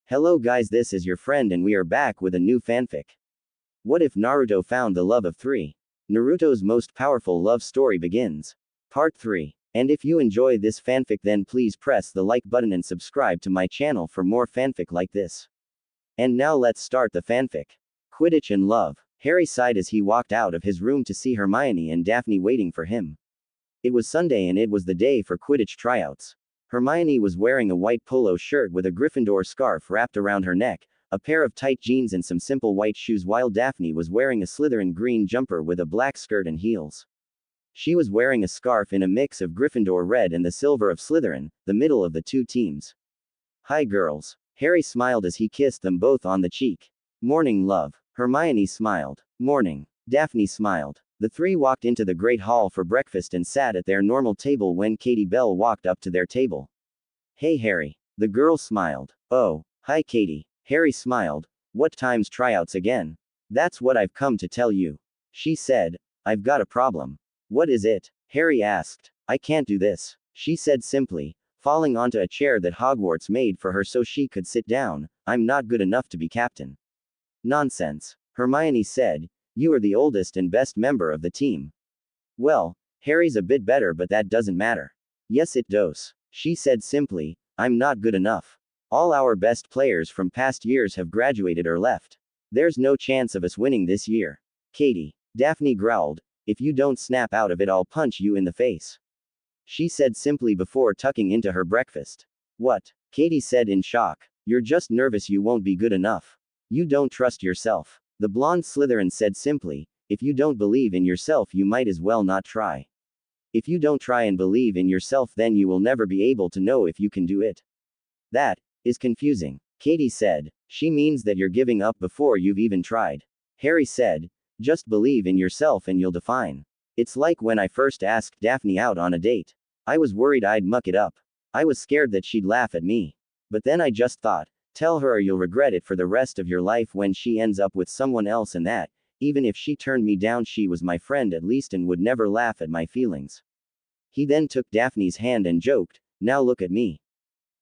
Hello guys, this is your friend and we are back with a new fanfic. What if Naruto found the love of 3? Naruto's most powerful love story begins. Part 3. And if you enjoy this fanfic then please press the like button and subscribe to my channel for more fanfic like this. And now let's start the fanfic. Quidditch and love. Harry sighed as he walked out of his room to see Hermione and Daphne waiting for him. It was Sunday and it was the day for Quidditch tryouts. Hermione was wearing a white polo shirt with a Gryffindor scarf wrapped around her neck, a pair of tight jeans and some simple white shoes, while Daphne was wearing a Slytherin green jumper with a black skirt and heels. She was wearing a scarf in a mix of Gryffindor red and the silver of Slytherin, the middle of the two teams. Hi girls. Harry smiled as he kissed them both on the cheek. Morning, love. Hermione smiled. Morning. Daphne smiled. The three walked into the Great Hall for breakfast and sat at their normal table when Katie Bell walked up to their table. Hey Harry. The girl smiled. Oh, hi Katie. Harry smiled. What time's tryouts again? That's what I've come to tell you. She said. I've got a problem. What is it? Harry asked. I can't do this, she said simply, falling onto a chair that Hogwarts made for her so she could sit down. I'm not good enough to be captain. Nonsense, Hermione said. You are the oldest and best member of the team. Well, Harry's a bit better, but that doesn't matter. Yes, it does, she said simply. I'm not good enough. All our best players from past years have graduated or left. There's no chance of us winning this year. Katie. Daphne growled. If you don't snap out of it, I'll punch you in the face, she said simply before tucking into her breakfast. What? Katie said in shock. You're just nervous you won't be good enough. You don't trust yourself. The blonde Slytherin said simply. If you don't believe in yourself, you might as well not try. If you don't try and believe in yourself, then you will never be able to know if you can do it. That is confusing, Katie said. She means that you're giving up before you've even tried. Harry said. Just believe in yourself and you'll define. It's like when I first asked Daphne out on a date. I was worried I'd muck it up. I was scared that she'd laugh at me. But then I just thought, tell her or you'll regret it for the rest of your life when she ends up with someone else, and that, even if she turned me down, she was my friend at least and would never laugh at my feelings. He then took Daphne's hand and joked, now look at me.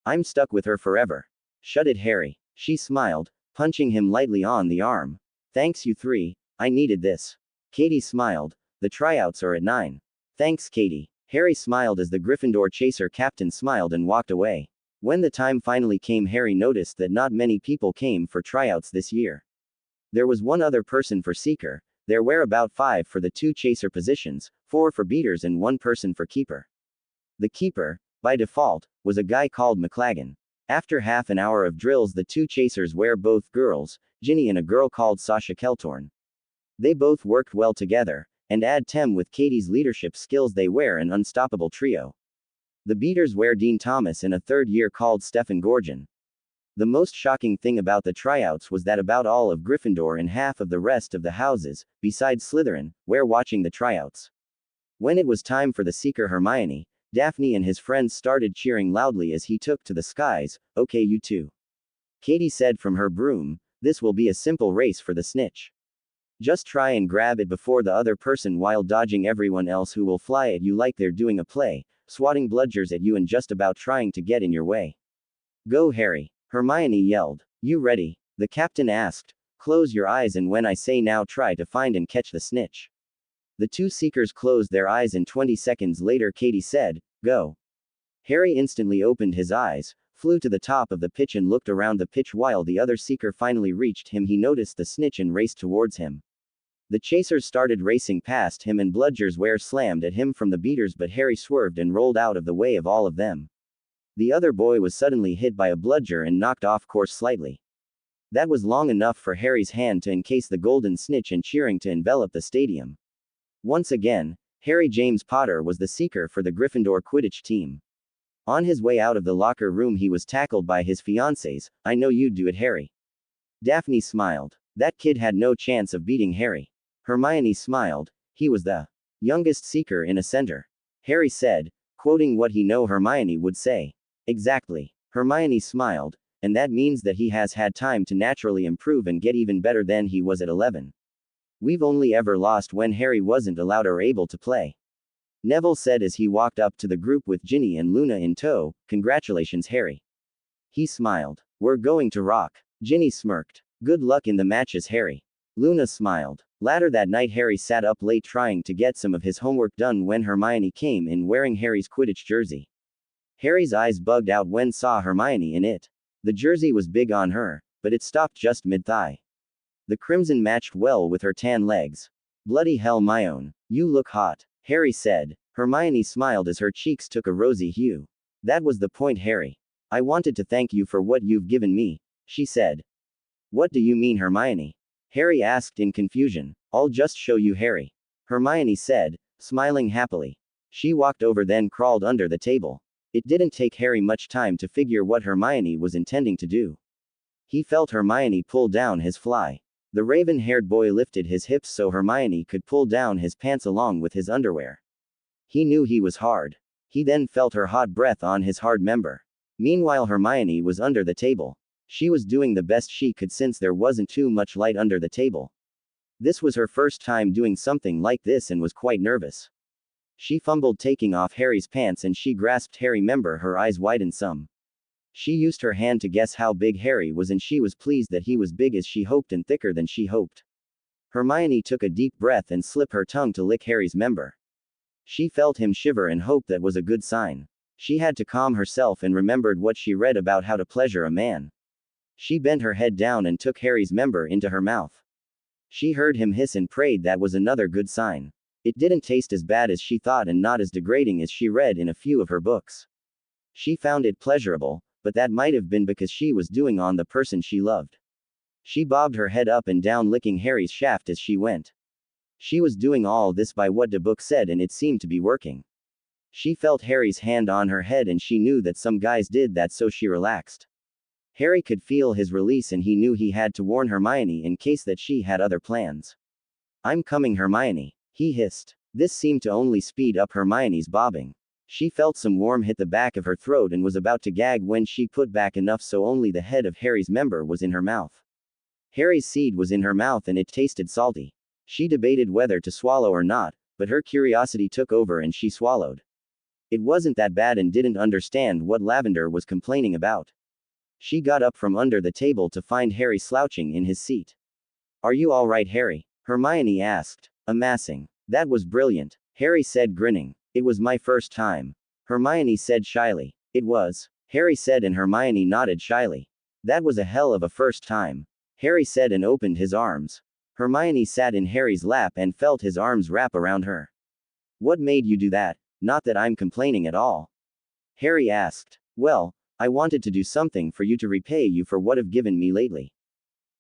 I'm stuck with her forever. Shut it, Harry. She smiled, punching him lightly on the arm. Thanks, you three. I needed this. Katie smiled. The tryouts are at 9. Thanks, Katie. Harry smiled as the Gryffindor chaser captain smiled and walked away. When the time finally came, Harry noticed that not many people came for tryouts this year. There was one other person for seeker. There were about 5 for the 2 chaser positions, 4 for beaters and 1 person for keeper. The keeper, by default, was a guy called McLagan. After half an hour of drills, the 2 chasers were both girls, Ginny and a girl called Sasha Keltorn. They both worked well together, and add Tem with Katie's leadership skills, they were an unstoppable trio. The beaters were Dean Thomas and a third year called Stefan Gorgon. The most shocking thing about the tryouts was that about all of Gryffindor and half of the rest of the houses, besides Slytherin, were watching the tryouts. When it was time for the seeker Hermione, Daphne and his friends started cheering loudly as he took to the skies. Okay, you two, Katie said from her broom. This will be a simple race for the snitch. Just try and grab it before the other person while dodging everyone else who will fly at you like they're doing a play, swatting bludgers at you and just about trying to get in your way. Go, Harry, Hermione yelled. You ready? The captain asked. Close your eyes and when I say now try to find and catch the snitch. The 2 seekers closed their eyes and 20 seconds later Katie said, go. Harry instantly opened his eyes, flew to the top of the pitch and looked around the pitch while the other seeker finally reached him. He noticed the snitch and raced towards him. The chasers started racing past him and bludgers were slammed at him from the beaters, but Harry swerved and rolled out of the way of all of them. The other boy was suddenly hit by a bludger and knocked off course slightly. That was long enough for Harry's hand to encase the golden snitch and cheering to envelop the stadium. Once again, Harry James Potter was the seeker for the Gryffindor Quidditch team. On his way out of the locker room he was tackled by his fiancés. I know you'd do it, Harry. Daphne smiled. That kid had no chance of beating Harry. Hermione smiled. He was the youngest seeker in a center. Harry said, quoting what he knew Hermione would say. Exactly. Hermione smiled. And that means that he has had time to naturally improve and get even better than he was at 11. We've only ever lost when Harry wasn't allowed or able to play. Neville said as he walked up to the group with Ginny and Luna in tow. Congratulations, Harry. He smiled. We're going to rock. Ginny smirked. Good luck in the matches, Harry. Luna smiled. Later that night, Harry sat up late trying to get some of his homework done when Hermione came in wearing Harry's Quidditch jersey. Harry's eyes bugged out when saw Hermione in it. The jersey was big on her, but it stopped just mid-thigh. The crimson matched well with her tan legs. Bloody hell, Myone. You look hot, Harry said. Hermione smiled as her cheeks took a rosy hue. That was the point, Harry. I wanted to thank you for what you've given me, she said. What do you mean, Hermione? Harry asked in confusion. I'll just show you, Harry. Hermione said, smiling happily. She walked over then crawled under the table. It didn't take Harry much time to figure what Hermione was intending to do. He felt Hermione pull down his fly. The raven-haired boy lifted his hips so Hermione could pull down his pants along with his underwear. He knew he was hard. He then felt her hot breath on his hard member. Meanwhile, Hermione was under the table. She was doing the best she could since there wasn't too much light under the table. This was her first time doing something like this and was quite nervous. She fumbled taking off Harry's pants and she grasped Harry's member, her eyes widened some. She used her hand to guess how big Harry was and she was pleased that he was big as she hoped and thicker than she hoped. Hermione took a deep breath and slipped her tongue to lick Harry's member. She felt him shiver and hoped that was a good sign. She had to calm herself and remembered what she read about how to pleasure a man. She bent her head down and took Harry's member into her mouth. She heard him hiss and prayed that was another good sign. It didn't taste as bad as she thought and not as degrading as she read in a few of her books. She found it pleasurable, but that might have been because she was doing on the person she loved. She bobbed her head up and down licking Harry's shaft as she went. She was doing all this by what the book said and it seemed to be working. She felt Harry's hand on her head and she knew that some guys did that, so she relaxed. Harry could feel his release and he knew he had to warn Hermione in case that she had other plans. I'm coming, Hermione, he hissed. This seemed to only speed up Hermione's bobbing. She felt some warm hit the back of her throat and was about to gag when she put back enough so only the head of Harry's member was in her mouth. Harry's seed was in her mouth and it tasted salty. She debated whether to swallow or not, but her curiosity took over and she swallowed. It wasn't that bad and didn't understand what Lavender was complaining about. She got up from under the table to find Harry slouching in his seat. Are you all right, Harry? Hermione asked. Amassing. That was brilliant, Harry said, grinning. It was my first time. Hermione said shyly. It was, Harry said, and Hermione nodded shyly. That was a hell of a first time, Harry said and opened his arms. Hermione sat in Harry's lap and felt his arms wrap around her. What made you do that? Not that I'm complaining at all, Harry asked. Well, I wanted to do something for you to repay you for what you've given me lately.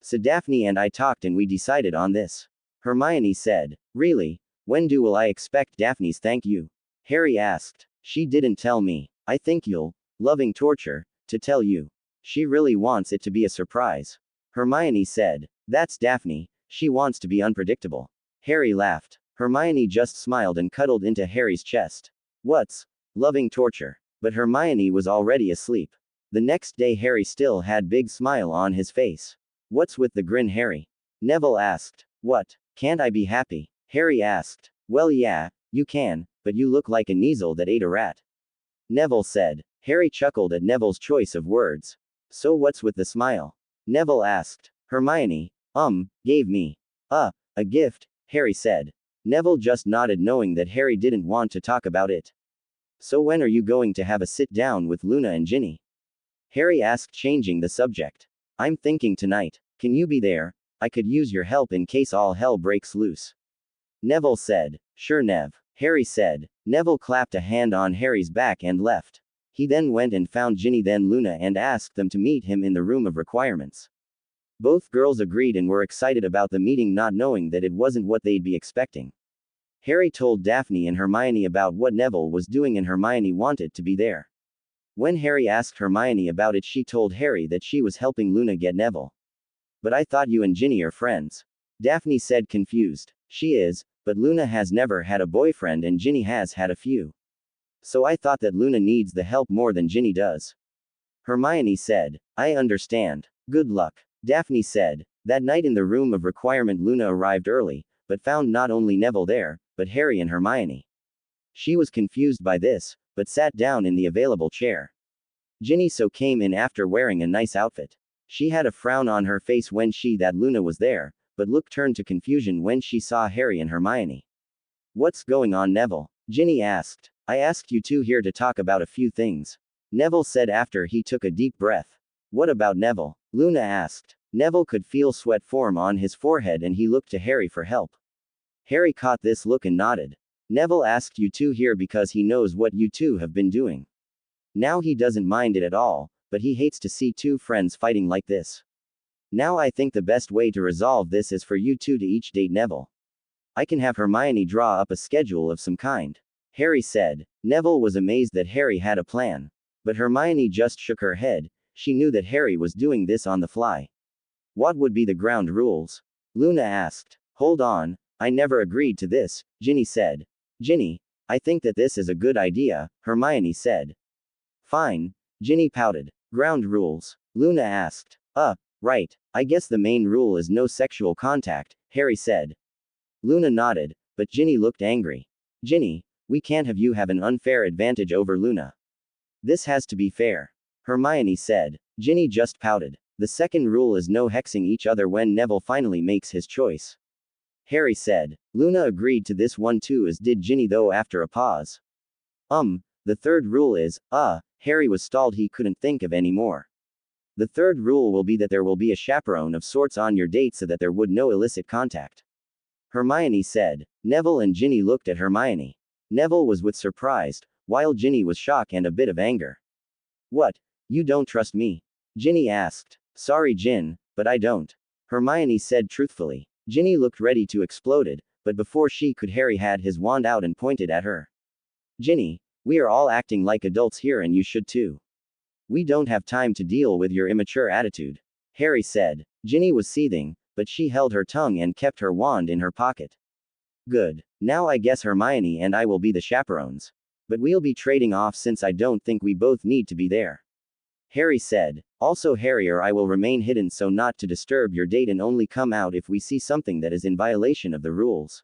So Daphne and I talked and we decided on this, Hermione said. Really? When will I expect Daphne's thank you? Harry asked. She didn't tell me. I think you'll, loving torture, to tell you. She really wants it to be a surprise, Hermione said. That's Daphne, she wants to be unpredictable. Harry laughed. Hermione just smiled and cuddled into Harry's chest. What's loving torture? But Hermione was already asleep. The next day Harry still had big smile on his face. What's with the grin, Harry? Neville asked. What? Can't I be happy? Harry asked. Well, yeah, you can, but you look like a Kneazle that ate a rat, Neville said. Harry chuckled at Neville's choice of words. So what's with the smile? Neville asked. Hermione, gave me a gift, Harry said. Neville just nodded, knowing that Harry didn't want to talk about it. So when are you going to have a sit down with Luna and Ginny? Harry asked, changing the subject. I'm thinking tonight. Can you be there? I could use your help in case all hell breaks loose, Neville said. Sure, Nev, Harry said. Neville clapped a hand on Harry's back and left. He then went and found Ginny, then Luna, and asked them to meet him in the room of requirements. Both girls agreed and were excited about the meeting, not knowing that it wasn't what they'd be expecting. Harry told Daphne and Hermione about what Neville was doing and Hermione wanted to be there. When Harry asked Hermione about it, she told Harry that she was helping Luna get Neville. But I thought you and Ginny are friends, Daphne said, confused. She is, but Luna has never had a boyfriend and Ginny has had a few. So I thought that Luna needs the help more than Ginny does, Hermione said. I understand. Good luck, Daphne said. That night in the room of requirement, Luna arrived early, but found not only Neville there, but Harry and Hermione. She was confused by this, but sat down in the available chair. Ginny so came in after wearing a nice outfit. She had a frown on her face when that Luna was there, but look turned to confusion when she saw Harry and Hermione. What's going on, Neville? Ginny asked. I asked you two here to talk about a few things. Neville said after he took a deep breath. What about Neville? Luna asked. Neville could feel sweat form on his forehead and he looked to Harry for help. Harry caught this look and nodded. Neville asked you two here because he knows what you two have been doing. Now he doesn't mind it at all, but he hates to see two friends fighting like this. Now I think the best way to resolve this is for you two to each date Neville. I can have Hermione draw up a schedule of some kind. Harry said. Neville was amazed that Harry had a plan. But Hermione just shook her head. She knew that Harry was doing this on the fly. What would be the ground rules? Luna asked. Hold on, I never agreed to this, Ginny said. Ginny, I think that this is a good idea, Hermione said. Fine, Ginny pouted. Ground rules? Luna asked. Right, I guess the main rule is no sexual contact, Harry said. Luna nodded, but Ginny looked angry. Ginny, we can't have you have an unfair advantage over Luna. This has to be fair. Hermione said. Ginny just pouted. The second rule is no hexing each other when Neville finally makes his choice. Harry said. Luna agreed to this one too, as did Ginny though after a pause. The third rule is, Harry was stalled, he couldn't think of any more. The third rule will be that there will be a chaperone of sorts on your date so that there would no illicit contact. Hermione said. Neville and Ginny looked at Hermione. Neville was with surprised, while Ginny was shocked and a bit of anger. What? You don't trust me? Ginny asked. Sorry, Gin, but I don't. Hermione said truthfully. Ginny looked ready to explode, but before she could, Harry had his wand out and pointed at her. Ginny, we are all acting like adults here and you should too. We don't have time to deal with your immature attitude. Harry said. Ginny was seething, but she held her tongue and kept her wand in her pocket. Good. Now I guess Hermione and I will be the chaperones. But we'll be trading off since I don't think we both need to be there. Harry said. Also Harry or I will remain hidden so not to disturb your date and only come out if we see something that is in violation of the rules.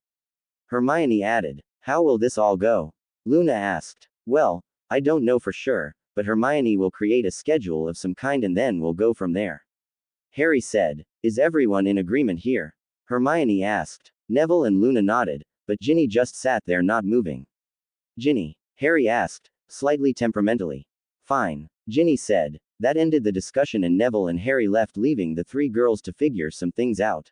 Hermione added. How will this all go? Luna asked. Well, I don't know for sure, but Hermione will create a schedule of some kind and then we'll go from there. Harry said. Is everyone in agreement here? Hermione asked. Neville and Luna nodded, but Ginny just sat there not moving. Ginny? Harry asked, slightly temperamentally. Fine, Ginny said. That ended the discussion and Neville and Harry left, leaving the three girls to figure some things out.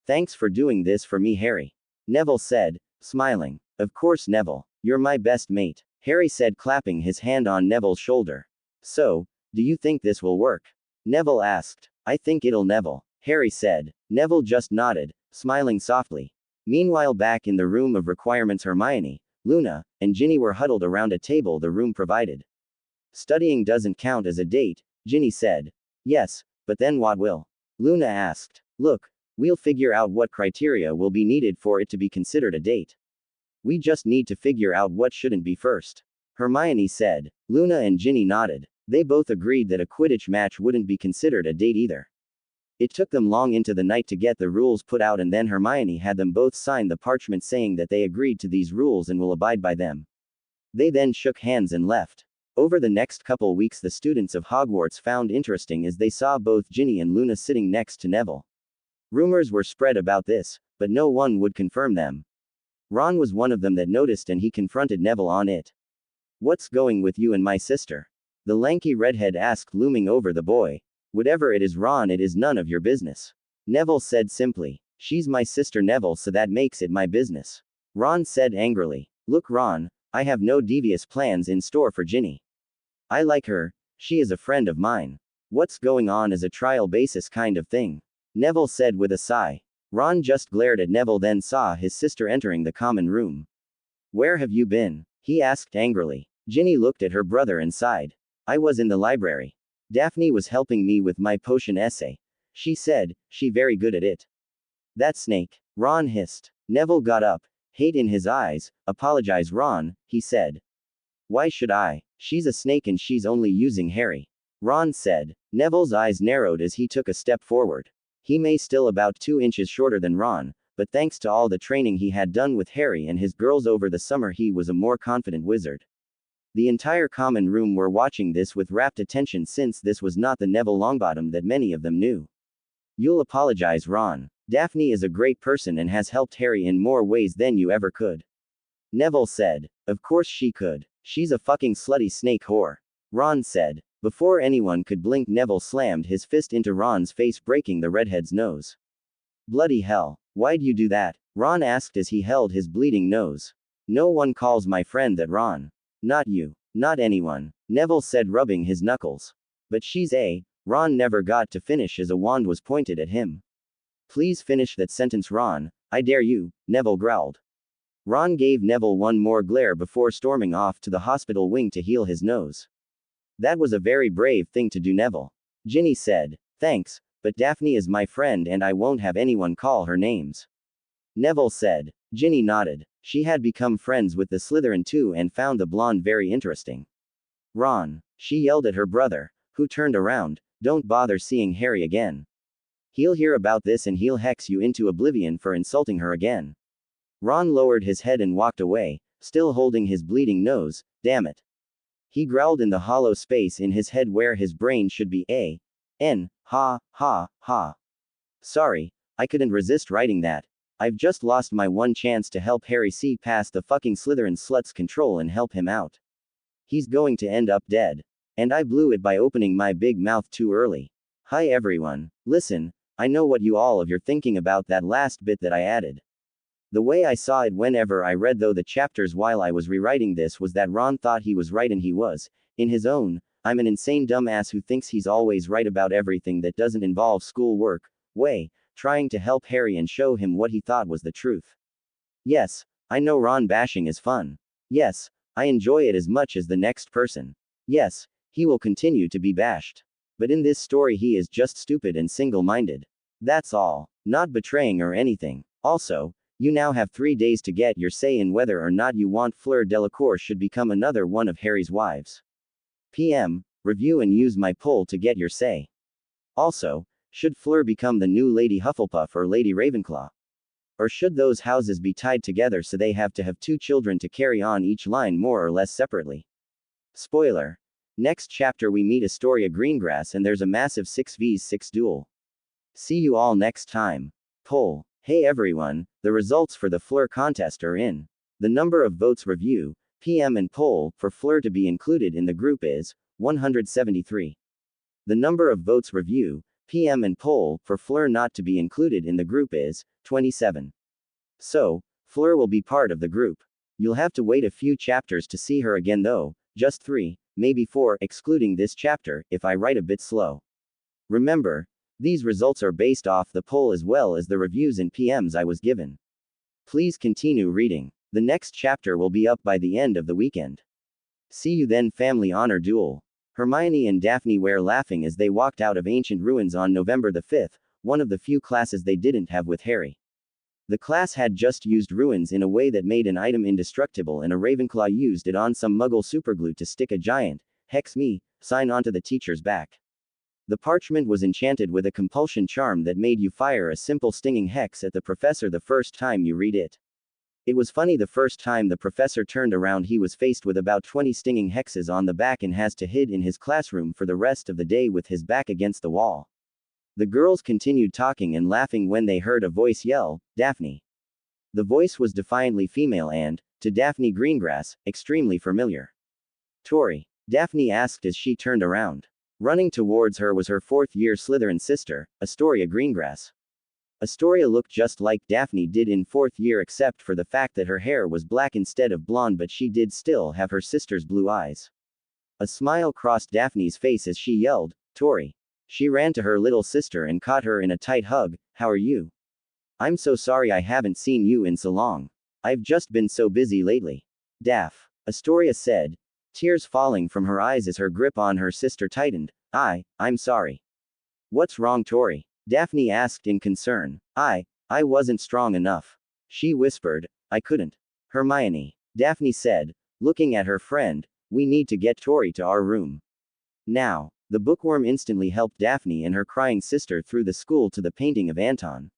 Thanks for doing this for me, Harry. Neville said, smiling. Of course, Neville. You're my best mate, Harry said, clapping his hand on Neville's shoulder. So, do you think this will work? Neville asked. I think it'll, Neville, Harry said. Neville just nodded, smiling softly. Meanwhile, back in the room of requirements, Hermione, Luna, and Ginny were huddled around a table the room provided. Studying doesn't count as a date, Ginny said. Yes, but then what will? Luna asked. Look, we'll figure out what criteria will be needed for it to be considered a date. We just need to figure out what shouldn't be first. Hermione said. Luna and Ginny nodded. They both agreed that a Quidditch match wouldn't be considered a date either. It took them long into the night to get the rules put out, and then Hermione had them both sign the parchment saying that they agreed to these rules and will abide by them. They then shook hands and left. Over the next couple weeks, the students of Hogwarts found interesting as they saw both Ginny and Luna sitting next to Neville. Rumors were spread about this, but no one would confirm them. Ron was one of them that noticed, and he confronted Neville on it. What's going with you and my sister? The lanky redhead asked, looming over the boy. Whatever it is, Ron, it is none of your business. Neville said simply. She's my sister, Neville, so that makes it my business. Ron said angrily. Look, Ron, I have no devious plans in store for Ginny. I like her, she is a friend of mine. What's going on is a trial basis kind of thing. Neville said with a sigh. Ron just glared at Neville, then saw his sister entering the common room. Where have you been? He asked angrily. Ginny looked at her brother and sighed. I was in the library. Daphne was helping me with my potion essay. She said, she very good at it. That snake. Ron hissed. Neville got up, hate in his eyes. Apologize, Ron, he said. Why should I? She's a snake and she's only using Harry. Ron said. Neville's eyes narrowed as he took a step forward. He may still about 2 inches shorter than Ron, but thanks to all the training he had done with Harry and his girls over the summer, he was a more confident wizard. The entire common room were watching this with rapt attention since this was not the Neville Longbottom that many of them knew. You'll apologize, Ron. Daphne is a great person and has helped Harry in more ways than you ever could. Neville said. Of course she could. She's a fucking slutty snake whore. Ron said. Before anyone could blink, Neville slammed his fist into Ron's face, breaking the redhead's nose. Bloody hell. Why'd you do that? Ron asked as he held his bleeding nose. No one calls my friend that, Ron. Not you. Not anyone. Neville said, rubbing his knuckles. But she's a. Ron never got to finish as a wand was pointed at him. Please finish that sentence, Ron. I dare you, Neville growled. Ron gave Neville one more glare before storming off to the hospital wing to heal his nose. That was a very brave thing to do, Neville. Ginny said. Thanks, but Daphne is my friend and I won't have anyone call her names. Neville said. Ginny nodded. She had become friends with the Slytherin too and found the blonde very interesting. Ron. She yelled at her brother, who turned around. Don't bother seeing Harry again. He'll hear about this and he'll hex you into oblivion for insulting her again. Ron lowered his head and walked away, still holding his bleeding nose. Damn it. He growled in the hollow space in his head where his brain should be. Ha, ha, ha. Sorry, I couldn't resist writing that. I've just lost my one chance to help Harry see past the fucking Slytherin slut's control and help him out. He's going to end up dead. And I blew it by opening my big mouth too early. Hi everyone. Listen, I know what you all of you're thinking about that last bit that I added. The way I saw it whenever I read the chapters while I was rewriting this was that Ron thought he was right and he was, in his own, I'm an insane dumbass who thinks he's always right about everything that doesn't involve schoolwork, way, trying to help Harry and show him what he thought was the truth. Yes, I know Ron bashing is fun. Yes, I enjoy it as much as the next person. Yes, he will continue to be bashed. But in this story he is just stupid and single-minded. That's all. Not betraying or anything. Also, you now have 3 days to get your say in whether or not you want Fleur Delacour should become another one of Harry's wives. PM, review and use my poll to get your say. Also, should Fleur become the new Lady Hufflepuff or Lady Ravenclaw? Or should those houses be tied together so they have to have 2 children to carry on each line more or less separately? Spoiler. Next chapter we meet Astoria Greengrass and there's a massive 6v6 duel. See you all next time. Poll. Hey everyone, the results for the Fleur contest are in. The number of votes review, PM and poll, for Fleur to be included in the group is 173. The number of votes review, PM and poll, for Fleur not to be included in the group is 27. So, Fleur will be part of the group. You'll have to wait a few chapters to see her again though, just 3, maybe 4, excluding this chapter, if I write a bit slow. Remember, these results are based off the poll as well as the reviews and PMs I was given. Please continue reading. The next chapter will be up by the end of the weekend. See you then. Family Honor Duel. Hermione and Daphne were laughing as they walked out of Ancient Ruins on November the 5th, one of the few classes they didn't have with Harry. The class had just used ruins in a way that made an item indestructible and a Ravenclaw used it on some Muggle superglue to stick a giant, hex me, sign onto the teacher's back. The parchment was enchanted with a compulsion charm that made you fire a simple stinging hex at the professor the first time you read it. It was funny the first time the professor turned around he was faced with about 20 stinging hexes on the back and has to hid in his classroom for the rest of the day with his back against the wall. The girls continued talking and laughing when they heard a voice yell, Daphne. The voice was defiantly female and, to Daphne Greengrass, extremely familiar. Tori? Daphne asked as she turned around. Running towards her was her 4th-year Slytherin sister, Astoria Greengrass. Astoria looked just like Daphne did in 4th year except for the fact that her hair was black instead of blonde, but she did still have her sister's blue eyes. A smile crossed Daphne's face as she yelled, Tori. She ran to her little sister and caught her in a tight hug. How are you? I'm so sorry I haven't seen you in so long. I've just been so busy lately. Daph. Astoria said, tears falling from her eyes as her grip on her sister tightened. I'm sorry. What's wrong, Tori? Daphne asked in concern. I wasn't strong enough. She whispered, I couldn't. Hermione. Daphne said, looking at her friend, we need to get Tori to our room. Now. The bookworm instantly helped Daphne and her crying sister through the school to the painting of Anton.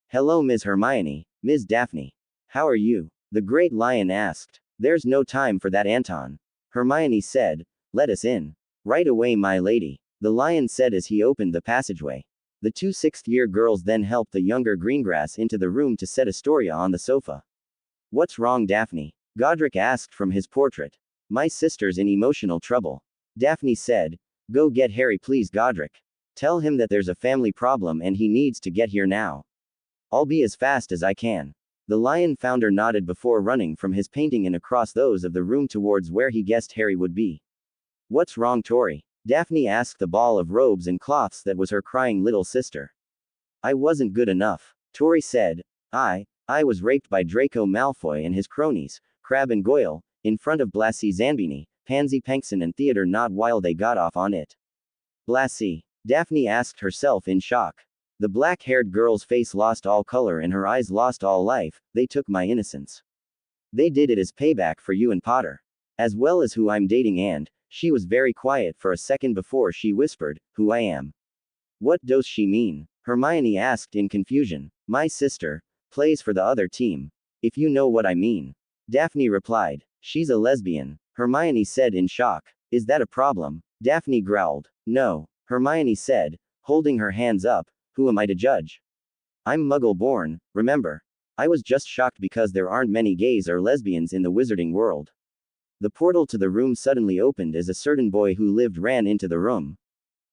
Hello, Ms. Hermione, Ms. Daphne. How are you? The Great Lion asked. There's no time for that, Anton. Hermione said. Let us in. Right away, my lady, the lion said as he opened the passageway. The two sixth-year girls then helped the younger Greengrass into the room to set Astoria on the sofa. What's wrong, Daphne? Godric asked from his portrait. My sister's in emotional trouble. Daphne said. Go get Harry, please, Godric. Tell him that there's a family problem and he needs to get here now. I'll be as fast as I can. The lion founder nodded before running from his painting and across those of the room towards where he guessed Harry would be. What's wrong, Tori? Daphne asked the ball of robes and cloths that was her crying little sister. I wasn't good enough, Tori said. I was raped by Draco Malfoy and his cronies, Crabbe and Goyle, in front of Blasey Zambini, Pansy Pankson and Theodore Nott while they got off on it. Blasey? Daphne asked herself in shock. The black-haired girl's face lost all color and her eyes lost all life. They took my innocence. They did it as payback for you and Potter. As well as who I'm dating, and she was very quiet for a second before she whispered, who I am. What does she mean? Hermione asked in confusion. My sister plays for the other team. If you know what I mean. Daphne replied. She's a lesbian, Hermione said in shock. Is that a problem? Daphne growled. No, Hermione said, holding her hands up. Who am I to judge? I'm Muggle-born, remember? I was just shocked because there aren't many gays or lesbians in the wizarding world. The portal to the room suddenly opened as a certain boy who lived ran into the room.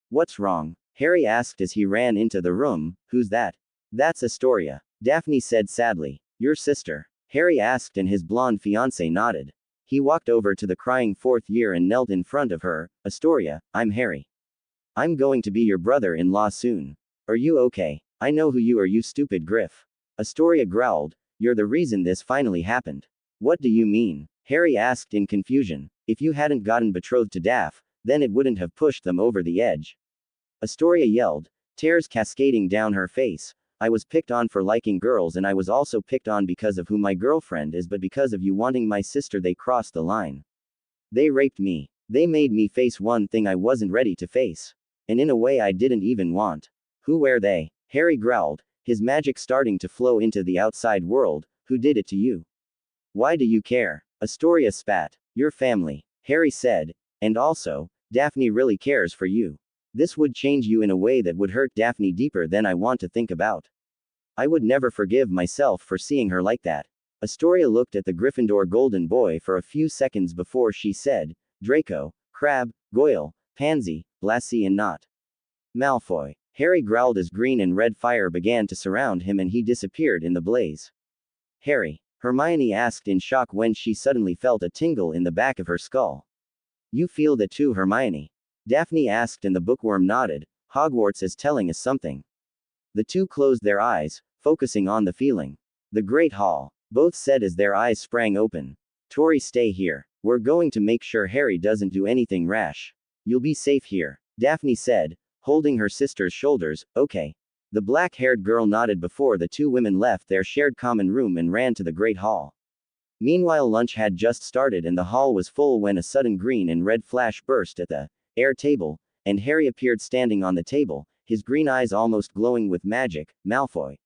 What's wrong? Harry asked as he ran into the room. Who's that? That's Astoria, Daphne said sadly. Your sister? Harry asked and his blonde fiancé nodded. He walked over to the crying fourth year and knelt in front of her. Astoria, I'm Harry. I'm going to be your brother-in-law soon. Are you okay? I know who you are, you stupid Griff. Astoria growled. You're the reason this finally happened. What do you mean? Harry asked in confusion. If you hadn't gotten betrothed to Daph, then it wouldn't have pushed them over the edge. Astoria yelled, tears cascading down her face. I was picked on for liking girls and I was also picked on because of who my girlfriend is, but because of you wanting my sister they crossed the line. They raped me. They made me face one thing I wasn't ready to face. And in a way I didn't even want. Who were they? Harry growled, his magic starting to flow into the outside world. Who did it to you? Why do you care? Astoria spat. Your family, Harry said. And also, Daphne really cares for you. This would change you in a way that would hurt Daphne deeper than I want to think about. I would never forgive myself for seeing her like that. Astoria looked at the Gryffindor golden boy for a few seconds before she said, Draco, Crabbe, Goyle, Pansy, Blasey and Nott. Malfoy. Harry growled as green and red fire began to surround him and he disappeared in the blaze. Harry? Hermione asked in shock when she suddenly felt a tingle in the back of her skull. You feel that too, Hermione? Daphne asked and the bookworm nodded. Hogwarts is telling us something. The two closed their eyes, focusing on the feeling. The Great Hall. Both said as their eyes sprang open. Tori, stay here. We're going to make sure Harry doesn't do anything rash. You'll be safe here, Daphne said, holding her sister's shoulders. Okay. The black-haired girl nodded before the two women left their shared common room and ran to the Great Hall. Meanwhile, lunch had just started and the hall was full when a sudden green and red flash burst at the air table, and Harry appeared standing on the table, his green eyes almost glowing with magic. Malfoy.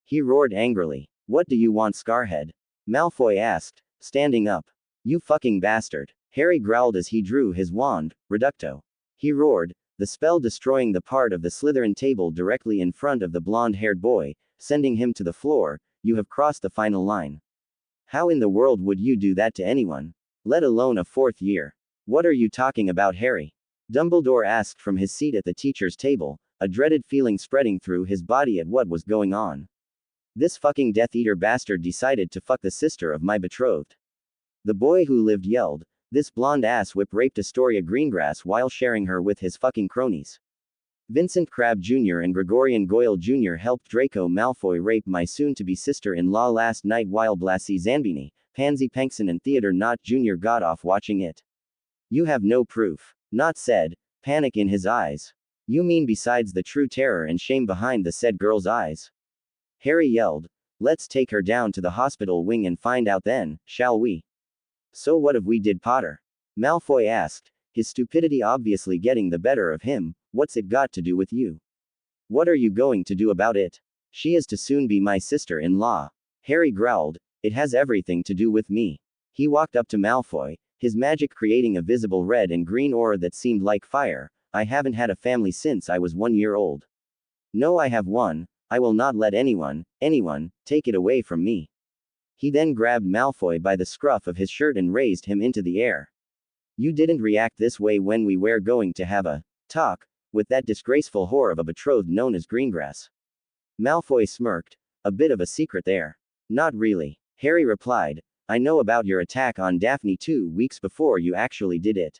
He roared angrily. What do you want, Scarhead? Malfoy asked, standing up. You fucking bastard. Harry growled as he drew his wand. Reducto. He roared, the spell destroying the part of the Slytherin table directly in front of the blonde-haired boy, sending him to the floor. You have crossed the final line. How in the world would you do that to anyone? Let alone a fourth year. What are you talking about, Harry? Dumbledore asked from his seat at the teacher's table, a dreaded feeling spreading through his body at what was going on. This fucking Death Eater bastard decided to fuck the sister of my betrothed. The boy who lived yelled, this blonde ass whip raped Astoria Greengrass while sharing her with his fucking cronies. Vincent Crabbe Jr. and Gregorian Goyle Jr. helped Draco Malfoy rape my soon-to-be sister-in-law last night while Blasey Zambini, Pansy Pankson and Theodore Nott Jr. got off watching it. You have no proof. Nott said, panic in his eyes. You mean besides the true terror and shame behind the said girl's eyes? Harry yelled, let's take her down to the hospital wing and find out then, shall we? So what if we did, Potter? Malfoy asked, his stupidity obviously getting the better of him. What's it got to do with you? What are you going to do about it? She is to soon be my sister-in-law. Harry growled, it has everything to do with me. He walked up to Malfoy, his magic creating a visible red and green aura that seemed like fire. I haven't had a family since I was 1 year old. No, I have one. I will not let anyone, take it away from me. He then grabbed Malfoy by the scruff of his shirt and raised him into the air. You didn't react this way when we were going to have a talk with that disgraceful whore of a betrothed known as Greengrass. Malfoy smirked. A bit of a secret there. Not really. Harry replied. I know about your attack on Daphne 2 weeks before you actually did it.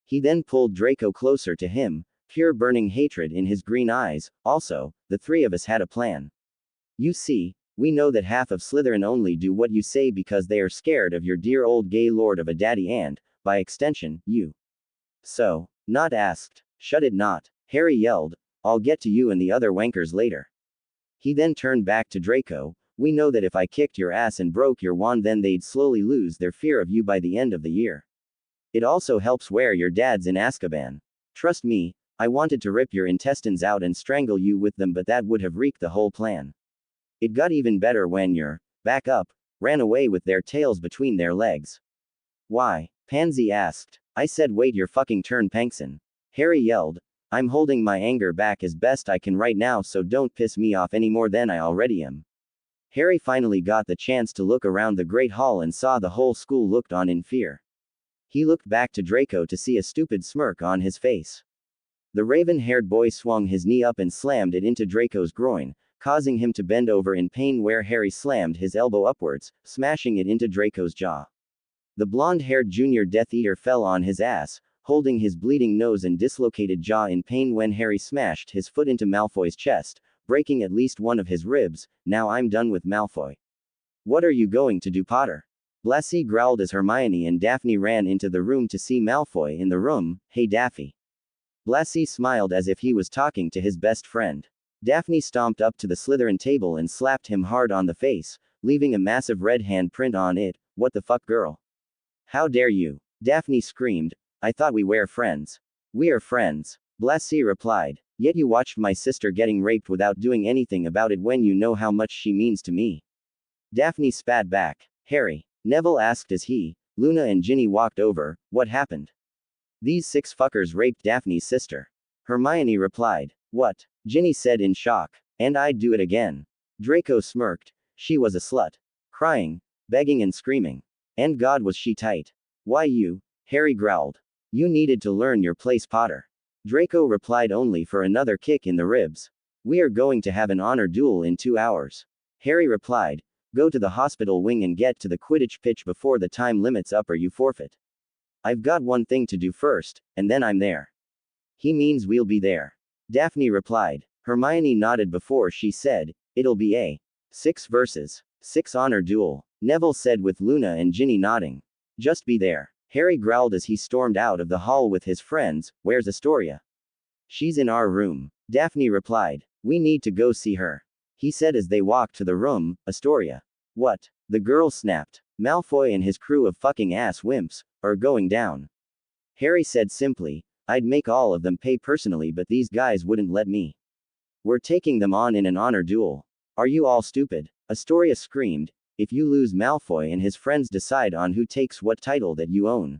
He then pulled Draco closer to him, pure burning hatred in his green eyes. Also, the three of us had a plan. You see, we know that half of Slytherin only do what you say because they are scared of your dear old gay lord of a daddy and, by extension, you. So, not asked. Shut it not. Harry yelled. I'll get to you and the other wankers later. He then turned back to Draco. We know that if I kicked your ass and broke your wand, then they'd slowly lose their fear of you by the end of the year. It also helps where your dad's in Azkaban. Trust me, I wanted to rip your intestines out and strangle you with them, but that would have wrecked the whole plan. It got even better when your backup ran away with their tails between their legs. Why? Pansy asked. I said wait your fucking turn, Pankson. Harry yelled. I'm holding my anger back as best I can right now, so don't piss me off any more than I already am. Harry finally got the chance to look around the Great Hall and saw the whole school looked on in fear. He looked back to Draco to see a stupid smirk on his face. The raven-haired boy swung his knee up and slammed it into Draco's groin, causing him to bend over in pain where Harry slammed his elbow upwards, smashing it into Draco's jaw. The blonde-haired junior Death Eater fell on his ass, holding his bleeding nose and dislocated jaw in pain when Harry smashed his foot into Malfoy's chest, breaking at least one of his ribs. Now I'm done with Malfoy. What are you going to do, Potter? Blassie growled as Hermione and Daphne ran into the room to see Malfoy in the room. Hey Daffy. Blassie smiled as if he was talking to his best friend. Daphne stomped up to the Slytherin table and slapped him hard on the face, leaving a massive red handprint on it. What the fuck, girl? How dare you? Daphne screamed. I thought we were friends. We are friends. Blassie replied. Yet you watched my sister getting raped without doing anything about it when you know how much she means to me. Daphne spat back. Harry. Neville asked as he, Luna and Ginny walked over. What happened? These 6 fuckers raped Daphne's sister. Hermione replied. What? Ginny said in shock. And I'd do it again. Draco smirked. She was a slut. Crying, begging and screaming. And God was she tight. Why you? Harry growled. You needed to learn your place, Potter. Draco replied only for another kick in the ribs. We are going to have an honor duel in 2 hours. Harry replied. Go to the hospital wing and get to the Quidditch pitch before the time limit's up or you forfeit. I've got one thing to do first, and then I'm there. He means we'll be there. Daphne replied. Hermione nodded before she said, it'll be a 6 versus 6 honor duel. Neville said with Luna and Ginny nodding. Just be there. Harry growled as he stormed out of the hall with his friends. Where's Astoria? She's in our room. Daphne replied. We need to go see her. He said as they walked to the room. Astoria. What? The girl snapped. Malfoy and his crew of fucking ass wimps are going down. Harry said simply. I'd make all of them pay personally, but these guys wouldn't let me. We're taking them on in an honor duel. Are you all stupid? Astoria screamed. If you lose, Malfoy and his friends decide on who takes what title that you own.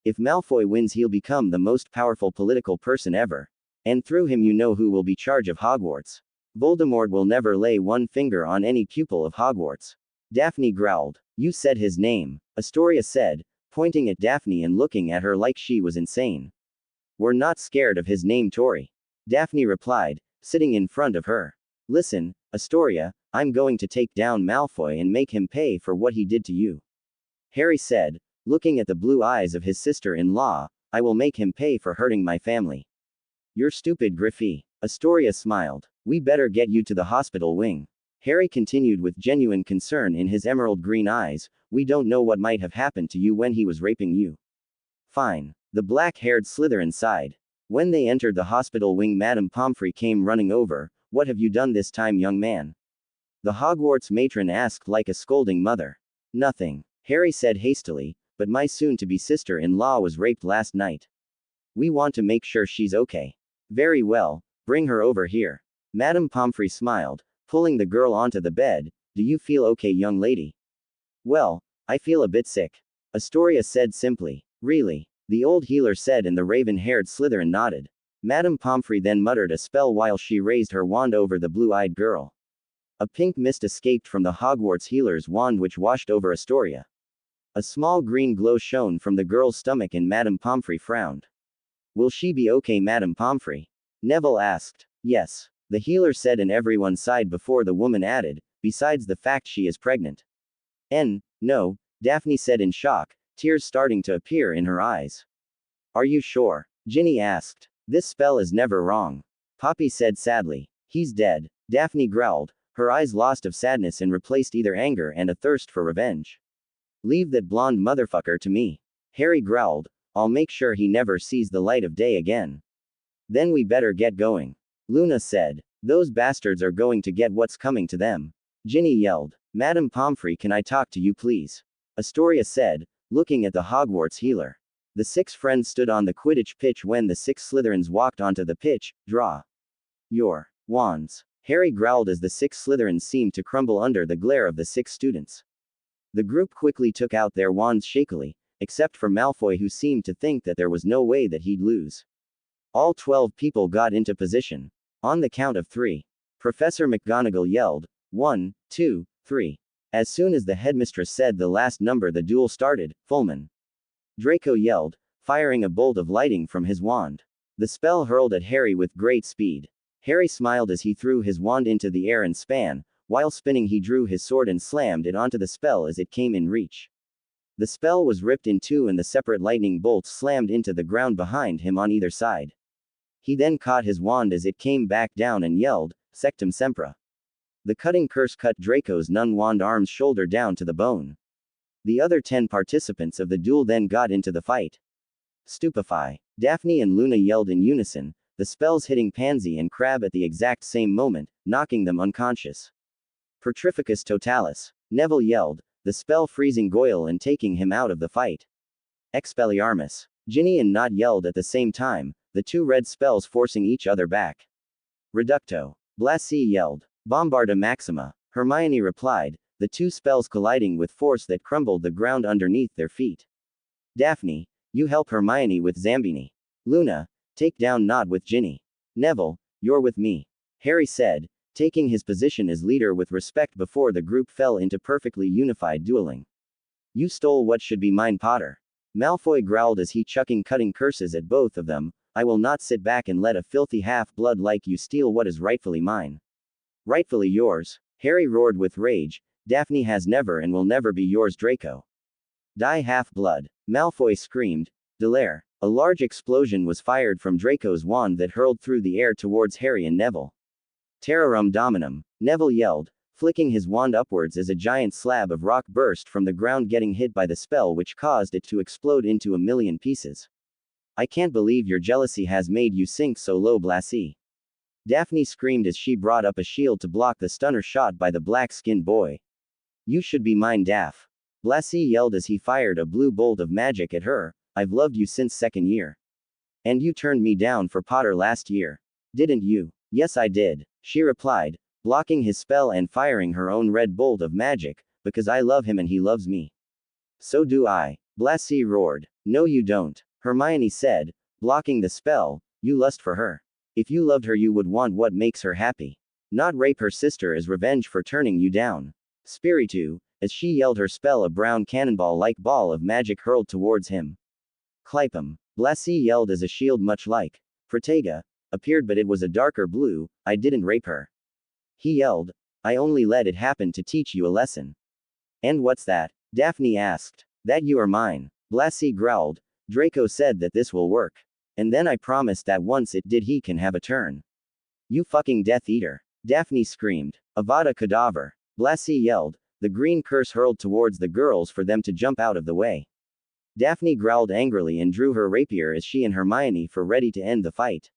If Malfoy wins, he'll become the most powerful political person ever. And through him, you know who will be charge of Hogwarts. Voldemort will never lay one finger on any pupil of Hogwarts. Daphne growled. You said his name, Astoria said, pointing at Daphne and looking at her like she was insane. We're not scared of his name, Tori. Daphne replied, sitting in front of her. Listen, Astoria, I'm going to take down Malfoy and make him pay for what he did to you. Harry said, looking at the blue eyes of his sister-in-law, I will make him pay for hurting my family. You're stupid, Griffey. Astoria smiled. We better get you to the hospital wing. Harry continued with genuine concern in his emerald green eyes. We don't know what might have happened to you when he was raping you. Fine. The black-haired Slytherin sighed. When they entered the hospital wing, Madame Pomfrey came running over. What have you done this time, young man? The Hogwarts matron asked like a scolding mother. Nothing. Harry said hastily, but my soon-to-be sister-in-law was raped last night. We want to make sure she's okay. Very well, bring her over here. Madame Pomfrey smiled, pulling the girl onto the bed. Do you feel okay, young lady? Well, I feel a bit sick. Astoria said simply. Really? The old healer said, and the raven-haired Slytherin nodded. Madame Pomfrey then muttered a spell while she raised her wand over the blue-eyed girl. A pink mist escaped from the Hogwarts healer's wand which washed over Astoria. A small green glow shone from the girl's stomach and Madame Pomfrey frowned. Will she be okay, Madame Pomfrey? Neville asked. Yes, the healer said, and everyone sighed before the woman added, besides the fact she is pregnant. No, Daphne said in shock, tears starting to appear in her eyes. Are you sure? Ginny asked. This spell is never wrong. Poppy said sadly. He's dead. Daphne growled, her eyes lost of sadness and replaced either anger and a thirst for revenge. Leave that blonde motherfucker to me. Harry growled, I'll make sure he never sees the light of day again. Then we better get going. Luna said. Those bastards are going to get what's coming to them. Ginny yelled. Madame Pomfrey, can I talk to you please? Astoria said, looking at the Hogwarts healer. The six friends stood on the Quidditch pitch when the six Slytherins walked onto the pitch. Draw your wands. Harry growled as the six Slytherins seemed to crumble under the glare of the six students. The group quickly took out their wands shakily, except for Malfoy, who seemed to think that there was no way that he'd lose. All 12 people got into position. On the count of 3. Professor McGonagall yelled, 1, 2, 3. As soon as the headmistress said the last number, the duel started. Fulman. Draco yelled, firing a bolt of lightning from his wand. The spell hurled at Harry with great speed. Harry smiled as he threw his wand into the air and span. While spinning, he drew his sword and slammed it onto the spell as it came in reach. The spell was ripped in two and the separate lightning bolts slammed into the ground behind him on either side. He then caught his wand as it came back down and yelled, Sectum Sempra. The cutting curse cut Draco's nun wand arm's shoulder down to the bone. The other 10 participants of the duel then got into the fight. Stupefy. Daphne and Luna yelled in unison, the spells hitting Pansy and Crabbe at the exact same moment, knocking them unconscious. Petrificus Totalis. Neville yelled, the spell freezing Goyle and taking him out of the fight. Expelliarmus. Ginny and Nott yelled at the same time, the two red spells forcing each other back. Reducto. Blassie yelled, Bombarda Maxima. Hermione replied, the two spells colliding with force that crumbled the ground underneath their feet. Daphne, you help Hermione with Zambini. Luna, take down Nott with Ginny. Neville, you're with me. Harry said, taking his position as leader with respect before the group fell into perfectly unified dueling. You stole what should be mine, Potter. Malfoy growled as he chucking cutting curses at both of them. I will not sit back and let a filthy half-blood like you steal what is rightfully mine. Rightfully yours. Harry roared with rage. Daphne has never and will never be yours, Draco. Die, half-blood. Malfoy screamed. Delaire. A large explosion was fired from Draco's wand that hurled through the air towards Harry and Neville. Terrarum Dominum. Neville yelled, flicking his wand upwards as a giant slab of rock burst from the ground, getting hit by the spell which caused it to explode into a million pieces. I can't believe your jealousy has made you sink so low, Blassie. Daphne screamed as she brought up a shield to block the stunner shot by the black-skinned boy. You should be mine, Daph. Blassie yelled as he fired a blue bolt of magic at her. I've loved you since second year. And you turned me down for Potter last year. Didn't you? Yes, I did, she replied, blocking his spell and firing her own red bolt of magic, because I love him and he loves me. So do I. Blassie roared. No, you don't. Hermione said, blocking the spell, you lust for her. If you loved her, you would want what makes her happy. Not rape her sister as revenge for turning you down. Spiritu, as she yelled her spell, a brown cannonball-like ball of magic hurled towards him. Clypum. Blassie yelled as a shield much like Protega appeared, but it was a darker blue. I didn't rape her. He yelled. I only let it happen to teach you a lesson. And what's that? Daphne asked. That you are mine. Blassie growled. Draco said that this will work. And then I promised that once it did, he can have a turn. You fucking Death Eater. Daphne screamed. Avada Kedavra. Blassie yelled. The green curse hurled towards the girls for them to jump out of the way. Daphne growled angrily and drew her rapier as she and Hermione were ready to end the fight.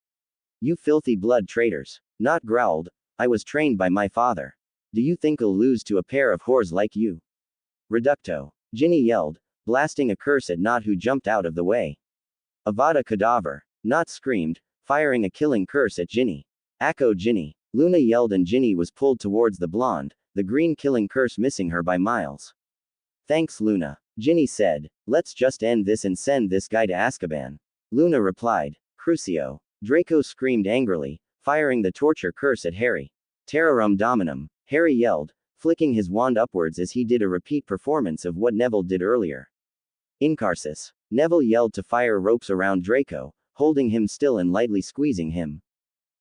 You filthy blood traitors. Nott growled. I was trained by my father. Do you think I'll lose to a pair of whores like you? Reducto. Ginny yelled, blasting a curse at Nott, who jumped out of the way. Avada Kedavra. Nott screamed, firing a killing curse at Ginny. Acco Ginny. Luna yelled and Ginny was pulled towards the blonde, the green killing curse missing her by miles. Thanks, Luna. Ginny said. Let's just end this and send this guy to Azkaban. Luna replied. Crucio. Draco screamed angrily, firing the torture curse at Harry. Terrarum Dominum, Harry yelled, flicking his wand upwards as he did a repeat performance of what Neville did earlier. Incarsus. Neville yelled to fire ropes around Draco, holding him still and lightly squeezing him.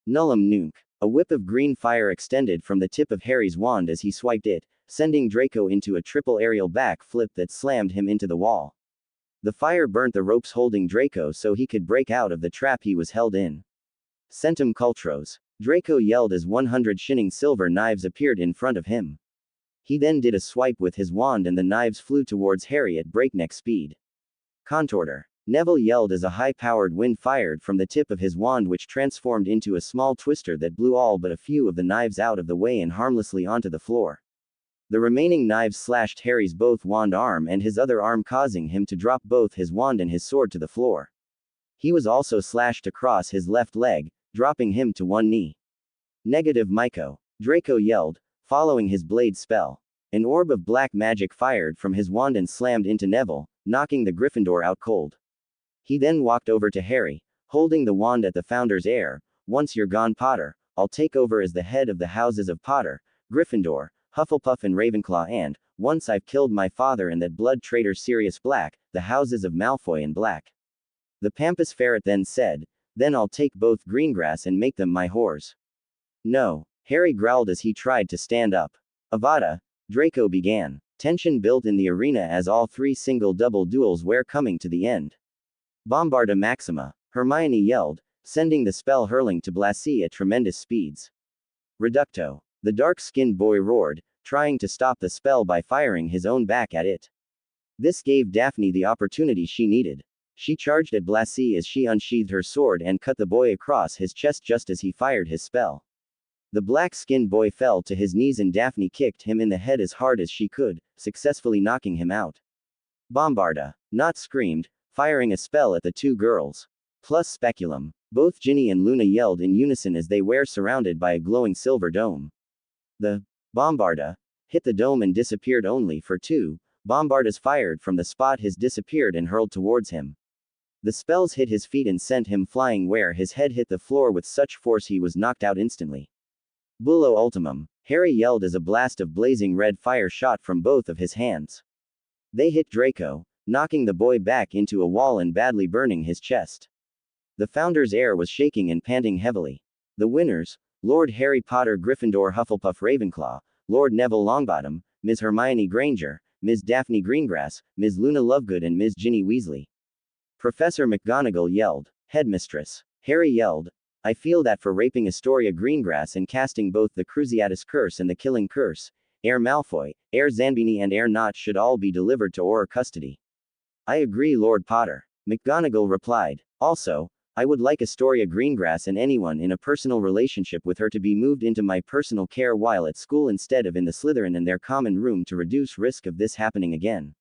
Nullum Nunc. A whip of green fire extended from the tip of Harry's wand as he swiped it, sending Draco into a triple aerial back flip that slammed him into the wall. The fire burnt the ropes holding Draco so he could break out of the trap he was held in. Centum Cultros. Draco yelled as 100 shining silver knives appeared in front of him. He then did a swipe with his wand and the knives flew towards Harry at breakneck speed. Contortor. Neville yelled as a high-powered wind fired from the tip of his wand which transformed into a small twister that blew all but a few of the knives out of the way and harmlessly onto the floor. The remaining knives slashed Harry's both wand arm and his other arm causing him to drop both his wand and his sword to the floor. He was also slashed across his left leg, dropping him to one knee. Negative Myco. Draco yelled, following his blade spell. An orb of black magic fired from his wand and slammed into Neville, knocking the Gryffindor out cold. He then walked over to Harry, holding the wand at the Founder's heir. Once you're gone, Potter, I'll take over as the head of the houses of Potter, Gryffindor, Hufflepuff and Ravenclaw and, once I've killed my father and that blood traitor Sirius Black, the houses of Malfoy and Black. The Pampas Ferret then said, then I'll take both Greengrass and make them my whores. No. Harry growled as he tried to stand up. Avada. Draco began. Tension built in the arena as all three single-double duels were coming to the end. Bombarda Maxima. Hermione yelled, sending the spell hurling to Blassie at tremendous speeds. Reducto. The dark-skinned boy roared, trying to stop the spell by firing his own back at it. This gave Daphne the opportunity she needed. She charged at Blassie as she unsheathed her sword and cut the boy across his chest just as he fired his spell. The black-skinned boy fell to his knees and Daphne kicked him in the head as hard as she could, successfully knocking him out. Bombarda. Not screamed, firing a spell at the two girls. Plus Speculum. Both Ginny and Luna yelled in unison as they were surrounded by a glowing silver dome. The Bombarda hit the dome and disappeared only for 2. Bombardas fired from the spot his disappeared and hurled towards him. The spells hit his feet and sent him flying where his head hit the floor with such force he was knocked out instantly. Bullo Ultimum. Harry yelled as a blast of blazing red fire shot from both of his hands. They hit Draco, knocking the boy back into a wall and badly burning his chest. The Founder's heir was shaking and panting heavily. The winners, Lord Harry Potter Gryffindor Hufflepuff Ravenclaw, Lord Neville Longbottom, Ms. Hermione Granger, Ms. Daphne Greengrass, Ms. Luna Lovegood and Ms. Ginny Weasley. Professor McGonagall yelled. Headmistress. Harry yelled. I feel that for raping Astoria Greengrass and casting both the Cruciatus Curse and the Killing Curse, Heir Malfoy, Heir Zambini and Heir Notch should all be delivered to Auror custody. I agree, Lord Potter. McGonagall replied. Also, I would like Astoria Greengrass and anyone in a personal relationship with her to be moved into my personal care while at school instead of in the Slytherin and their common room to reduce risk of this happening again.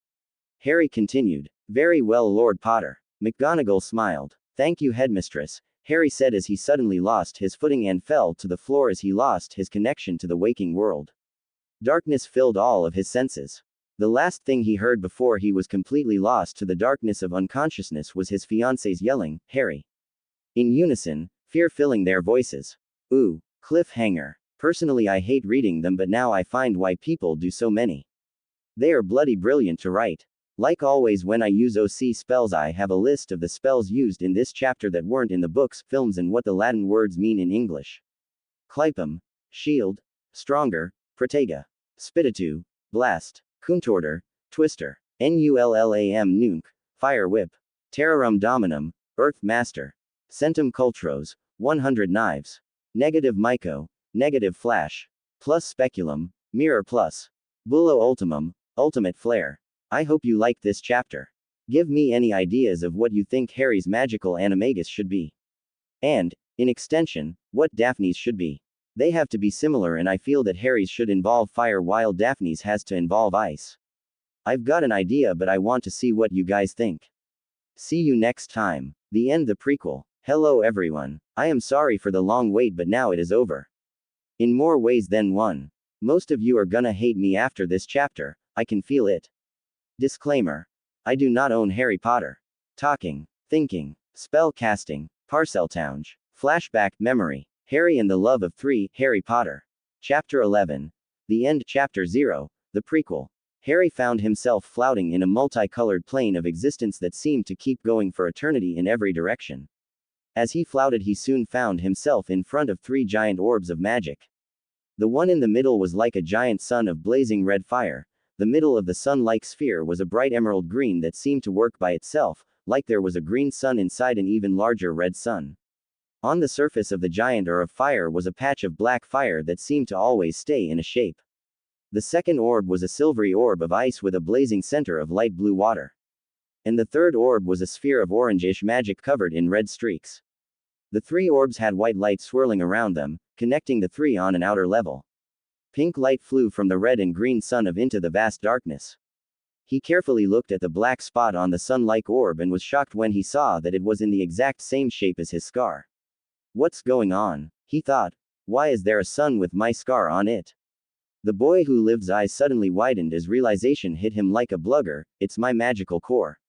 Harry continued. Very well, Lord Potter. McGonagall smiled. Thank you, Headmistress, Harry said as he suddenly lost his footing and fell to the floor as he lost his connection to the waking world. Darkness filled all of his senses. The last thing he heard before he was completely lost to the darkness of unconsciousness was his fiancé's yelling, Harry. In unison, fear filling their voices. Ooh, cliffhanger. Personally, I hate reading them, but now I find why people do so many. They are bloody brilliant to write. Like always, when I use OC spells, I have a list of the spells used in this chapter that weren't in the books, films, and what the Latin words mean in English. Clipum, shield, stronger, protega, spiritu, blast, contortor, twister, nullam nunc, fire whip, terrarum dominum, earth master. Centum cultros, 100 knives. Negative Myco, negative flash. Plus speculum, mirror plus. Bullo ultimum, ultimate flare. I hope you liked this chapter. Give me any ideas of what you think Harry's magical animagus should be. And, in extension, what Daphne's should be. They have to be similar, and I feel that Harry's should involve fire while Daphne's has to involve ice. I've got an idea, but I want to see what you guys think. See you next time. The end. The prequel. Hello everyone. I am sorry for the long wait, but now it is over. In more ways than one. Most of you are gonna hate me after this chapter, I can feel it. Disclaimer. I do not own Harry Potter. Talking, thinking, spell casting, Parcellounge. Flashback, memory. Harry and the Love of Three, Harry Potter. Chapter 11. The End. Chapter 0. The prequel. Harry found himself floating in a multicolored plane of existence that seemed to keep going for eternity in every direction. As he floated, he soon found himself in front of three giant orbs of magic. The one in the middle was like a giant sun of blazing red fire. The middle of the sun-like sphere was a bright emerald green that seemed to work by itself, like there was a green sun inside an even larger red sun. On the surface of the giant orb of fire was a patch of black fire that seemed to always stay in a shape. The second orb was a silvery orb of ice with a blazing center of light blue water. And the third orb was a sphere of orangish magic covered in red streaks. The three orbs had white light swirling around them, connecting the three on an outer level. Pink light flew from the red and green sun of into the vast darkness. He carefully looked at the black spot on the sun-like orb and was shocked when he saw that it was in the exact same shape as his scar. What's going on? He thought. Why is there a sun with my scar on it? The boy who lived's eyes suddenly widened as realization hit him like a blugger. It's my magical core.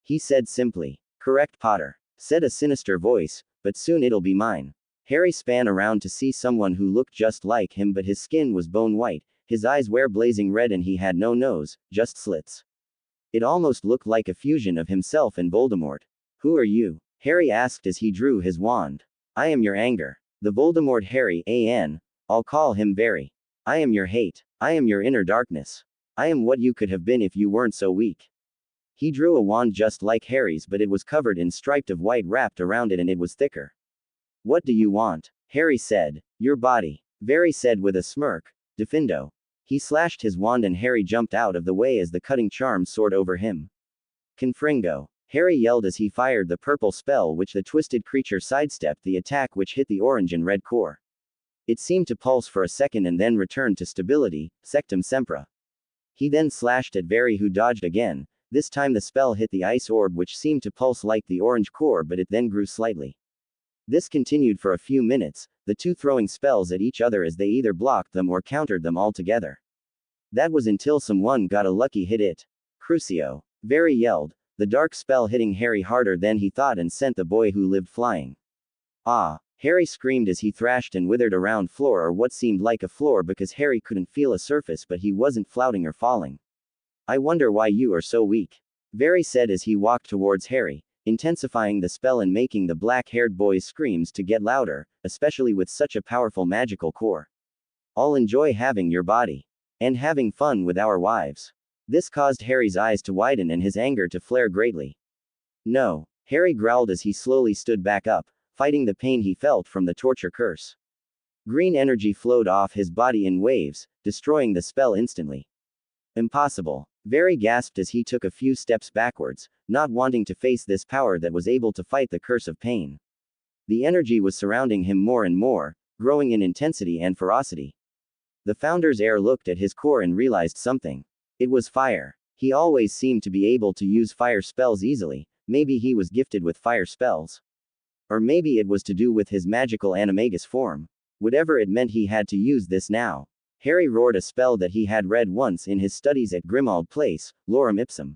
He said simply. Correct, Potter, said a sinister voice, but soon it'll be mine. Harry span around to see someone who looked just like him, but his skin was bone white, his eyes were blazing red, and he had no nose, just slits. It almost looked like a fusion of himself and Voldemort. Who are you? Harry asked as he drew his wand. I am your anger. The Voldemort Harry, I'll call him Barry. I am your hate. I am your inner darkness. I am what you could have been if you weren't so weak. He drew a wand just like Harry's, but it was covered in stripes of white wrapped around it, and it was thicker. What do you want? Harry said. Your body. Barry said with a smirk. Defendo. He slashed his wand and Harry jumped out of the way as the cutting charm soared over him. Confringo. Harry yelled as he fired the purple spell, which the twisted creature sidestepped the attack, which hit the orange and red core. It seemed to pulse for a second and then returned to stability, sectum sempra. He then slashed at Barry, who dodged again. This time the spell hit the ice orb, which seemed to pulse like the orange core, but it then grew slightly. This continued for a few minutes, the two throwing spells at each other as they either blocked them or countered them altogether. That was until someone got a lucky hit. It. Crucio. Barry yelled, the dark spell hitting Harry harder than he thought and sent the boy who lived flying. Ah! Harry screamed as he thrashed and withered around floor, or what seemed like a floor, because Harry couldn't feel a surface, but he wasn't floating or falling. I wonder why you are so weak. Barry said as he walked towards Harry, intensifying the spell and making the black-haired boy's screams to get louder, especially with such a powerful magical core. I'll enjoy having your body. And having fun with our wives. This caused Harry's eyes to widen and his anger to flare greatly. No, Harry growled as he slowly stood back up, fighting the pain he felt from the torture curse. Green energy flowed off his body in waves, destroying the spell instantly. Impossible. Barry gasped as he took a few steps backwards, not wanting to face this power that was able to fight the curse of pain. The energy was surrounding him more and more, growing in intensity and ferocity. The Founder's heir looked at his core and realized something. It was fire. He always seemed to be able to use fire spells easily. Maybe he was gifted with fire spells. Or maybe it was to do with his magical animagus form. Whatever it meant, he had to use this now. Harry roared a spell that he had read once in his studies at Grimmauld Place, Lorem Ipsum.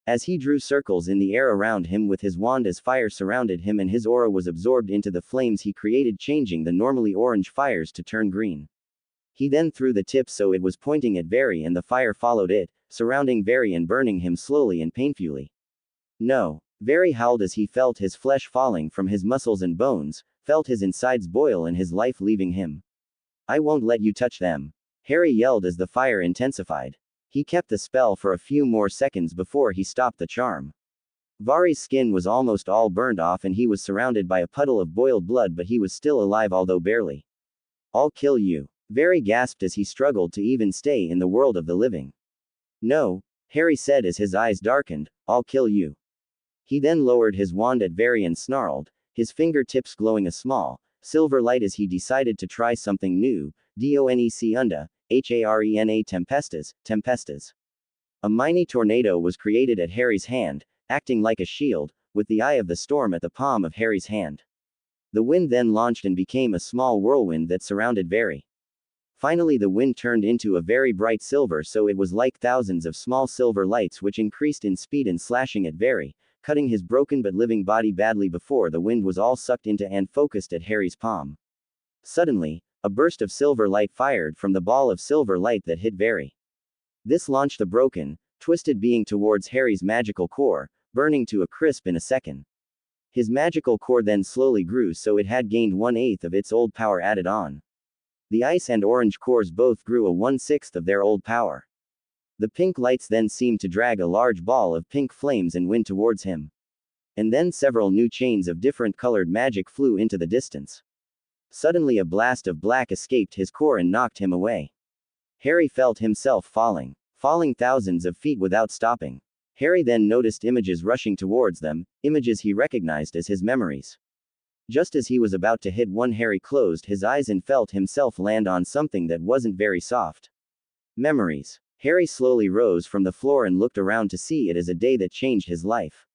As he drew circles in the air around him with his wand as fire surrounded him and his aura was absorbed into the flames he created, changing the normally orange fires to turn green. He then threw the tip so it was pointing at Barry, and the fire followed it, surrounding Barry and burning him slowly and painfully. No. Barry howled as he felt his flesh falling from his muscles and bones, felt his insides boil and his life leaving him. I won't let you touch them. Harry yelled as the fire intensified. He kept the spell for a few more seconds before he stopped the charm. Barry's skin was almost all burned off and he was surrounded by a puddle of boiled blood, but he was still alive, although barely. I'll kill you. Barry gasped as he struggled to even stay in the world of the living. No, Harry said as his eyes darkened, I'll kill you. He then lowered his wand at Barry and snarled, his fingertips glowing a small, silver light as he decided to try something new. Donecunda, Harena Tempestas. A mighty tornado was created at Harry's hand, acting like a shield, with the eye of the storm at the palm of Harry's hand. The wind then launched and became a small whirlwind that surrounded Barry. Finally, the wind turned into a very bright silver, so it was like thousands of small silver lights which increased in speed and slashing at Very, cutting his broken but living body badly before the wind was all sucked into and focused at Harry's palm. Suddenly, a burst of silver light fired from the ball of silver light that hit Very. This launched the broken, twisted being towards Harry's magical core, burning to a crisp in a second. His magical core then slowly grew, so it had gained 1/8 of its old power added on. The ice and orange cores both grew a 1/6 of their old power. The pink lights then seemed to drag a large ball of pink flames and wind towards him. And then several new chains of different colored magic flew into the distance. Suddenly a blast of black escaped his core and knocked him away. Harry felt himself falling thousands of feet without stopping. Harry then noticed images rushing towards them, images he recognized as his memories. Just as he was about to hit one, Harry closed his eyes and felt himself land on something that wasn't very soft. Memories. Harry slowly rose from the floor and looked around to see it as a day that changed his life.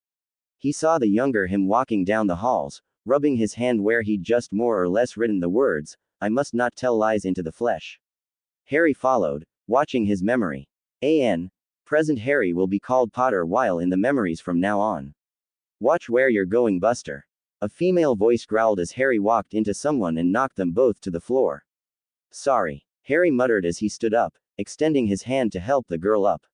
He saw the younger him walking down the halls, rubbing his hand where he'd just more or less written the words, "I must not tell lies," into the flesh. Harry followed, watching his memory. Present Harry will be called Potter while in the memories from now on. Watch where you're going, Buster. A female voice growled as Harry walked into someone and knocked them both to the floor. Sorry, Harry muttered as he stood up, extending his hand to help the girl up.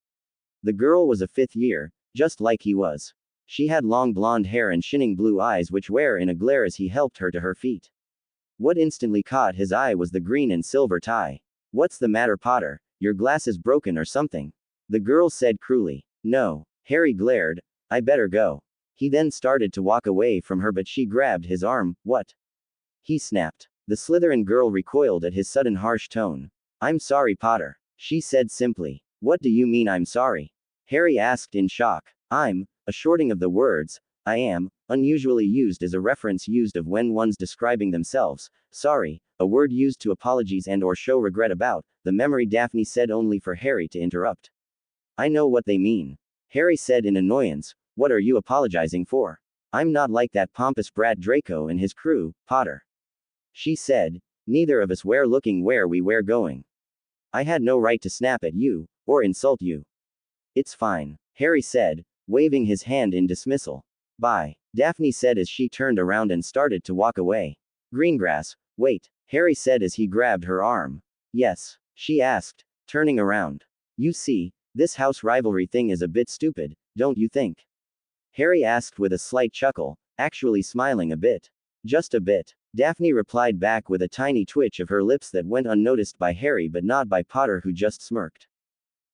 The girl was a 5th year, just like he was. She had long blonde hair and shining blue eyes which were in a glare as he helped her to her feet. What instantly caught his eye was the green and silver tie. What's the matter, Potter? Your glass is broken or something? The girl said cruelly. No. Harry glared. I better go. He then started to walk away from her, but she grabbed his arm. What? He snapped. The Slytherin girl recoiled at his sudden harsh tone. I'm sorry, Potter. She said simply. What do you mean I'm sorry? Harry asked in shock. I'm, a shorting of the words, I am, unusually used as a reference used of when one's describing themselves. Sorry, a word used to apologize and or show regret about, the memory, Daphne said, only for Harry to interrupt. I know what they mean. Harry said in annoyance. What are you apologizing for? I'm not like that pompous brat Draco and his crew, Potter. She said. Neither of us were looking where we were going. I had no right to snap at you, or insult you. It's fine, Harry said, waving his hand in dismissal. Bye, Daphne said as she turned around and started to walk away. Greengrass, wait, Harry said as he grabbed her arm. Yes, she asked, turning around. You see, this house rivalry thing is a bit stupid, don't you think? Harry asked with a slight chuckle, actually smiling a bit. Just a bit, Daphne replied back with a tiny twitch of her lips that went unnoticed by Harry but not by Potter, who just smirked.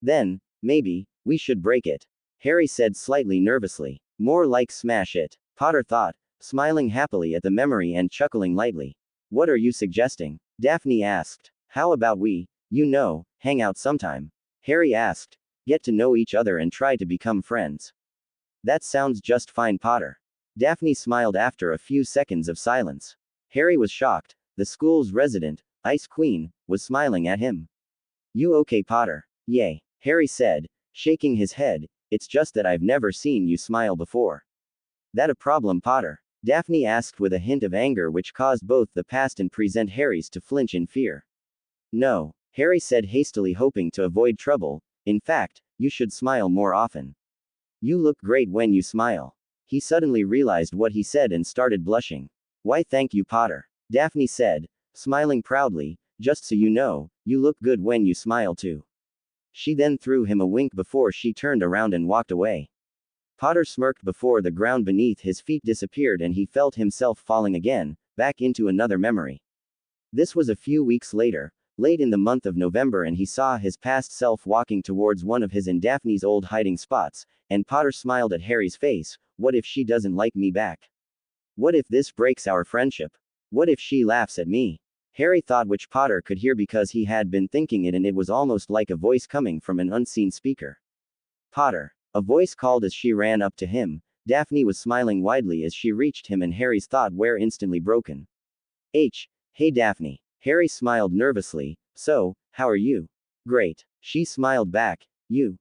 Then, maybe, we should break it, Harry said slightly nervously. More like smash it, Potter thought, smiling happily at the memory and chuckling lightly. What are you suggesting? Daphne asked. How about we, hang out sometime? Harry asked. Get to know each other and try to become friends. That sounds just fine, Potter. Daphne smiled after a few seconds of silence. Harry was shocked. The school's resident, Ice Queen, was smiling at him. You okay, Potter? Yay, Harry said, shaking his head. It's just that I've never seen you smile before. That a problem, Potter? Daphne asked with a hint of anger which caused both the past and present Harrys to flinch in fear. No, Harry said hastily, hoping to avoid trouble. In fact, you should smile more often. You look great when you smile. He suddenly realized what he said and started blushing. Why, thank you, Potter, Daphne said, smiling proudly. Just so you know, you look good when you smile too. She then threw him a wink before she turned around and walked away. Potter smirked before the ground beneath his feet disappeared and he felt himself falling again, back into another memory. This was a few weeks later, late in the month of November, and he saw his past self walking towards one of his and Daphne's old hiding spots, and Potter smiled at Harry's face. What if she doesn't like me back? What if this breaks our friendship? What if she laughs at me? Harry thought, which Potter could hear because he had been thinking it, and it was almost like a voice coming from an unseen speaker. Potter, a voice called as she ran up to him. Daphne was smiling widely as she reached him, and Harry's thought were instantly broken. Hey Daphne. Harry smiled nervously. So, how are you? Great. She smiled back. You?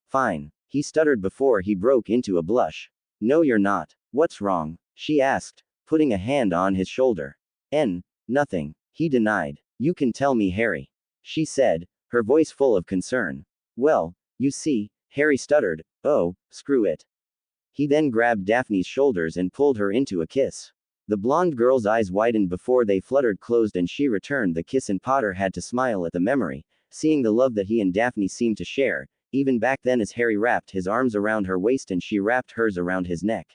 Fine. He stuttered before he broke into a blush. No, you're not. What's wrong? She asked, putting a hand on his shoulder. Nothing, he denied. You can tell me, Harry. She said, her voice full of concern. Well, you see, Harry stuttered, oh, screw it. He then grabbed Daphne's shoulders and pulled her into a kiss. The blonde girl's eyes widened before they fluttered closed and she returned the kiss and Potter had to smile at the memory, seeing the love that he and Daphne seemed to share, even back then as Harry wrapped his arms around her waist and she wrapped hers around his neck.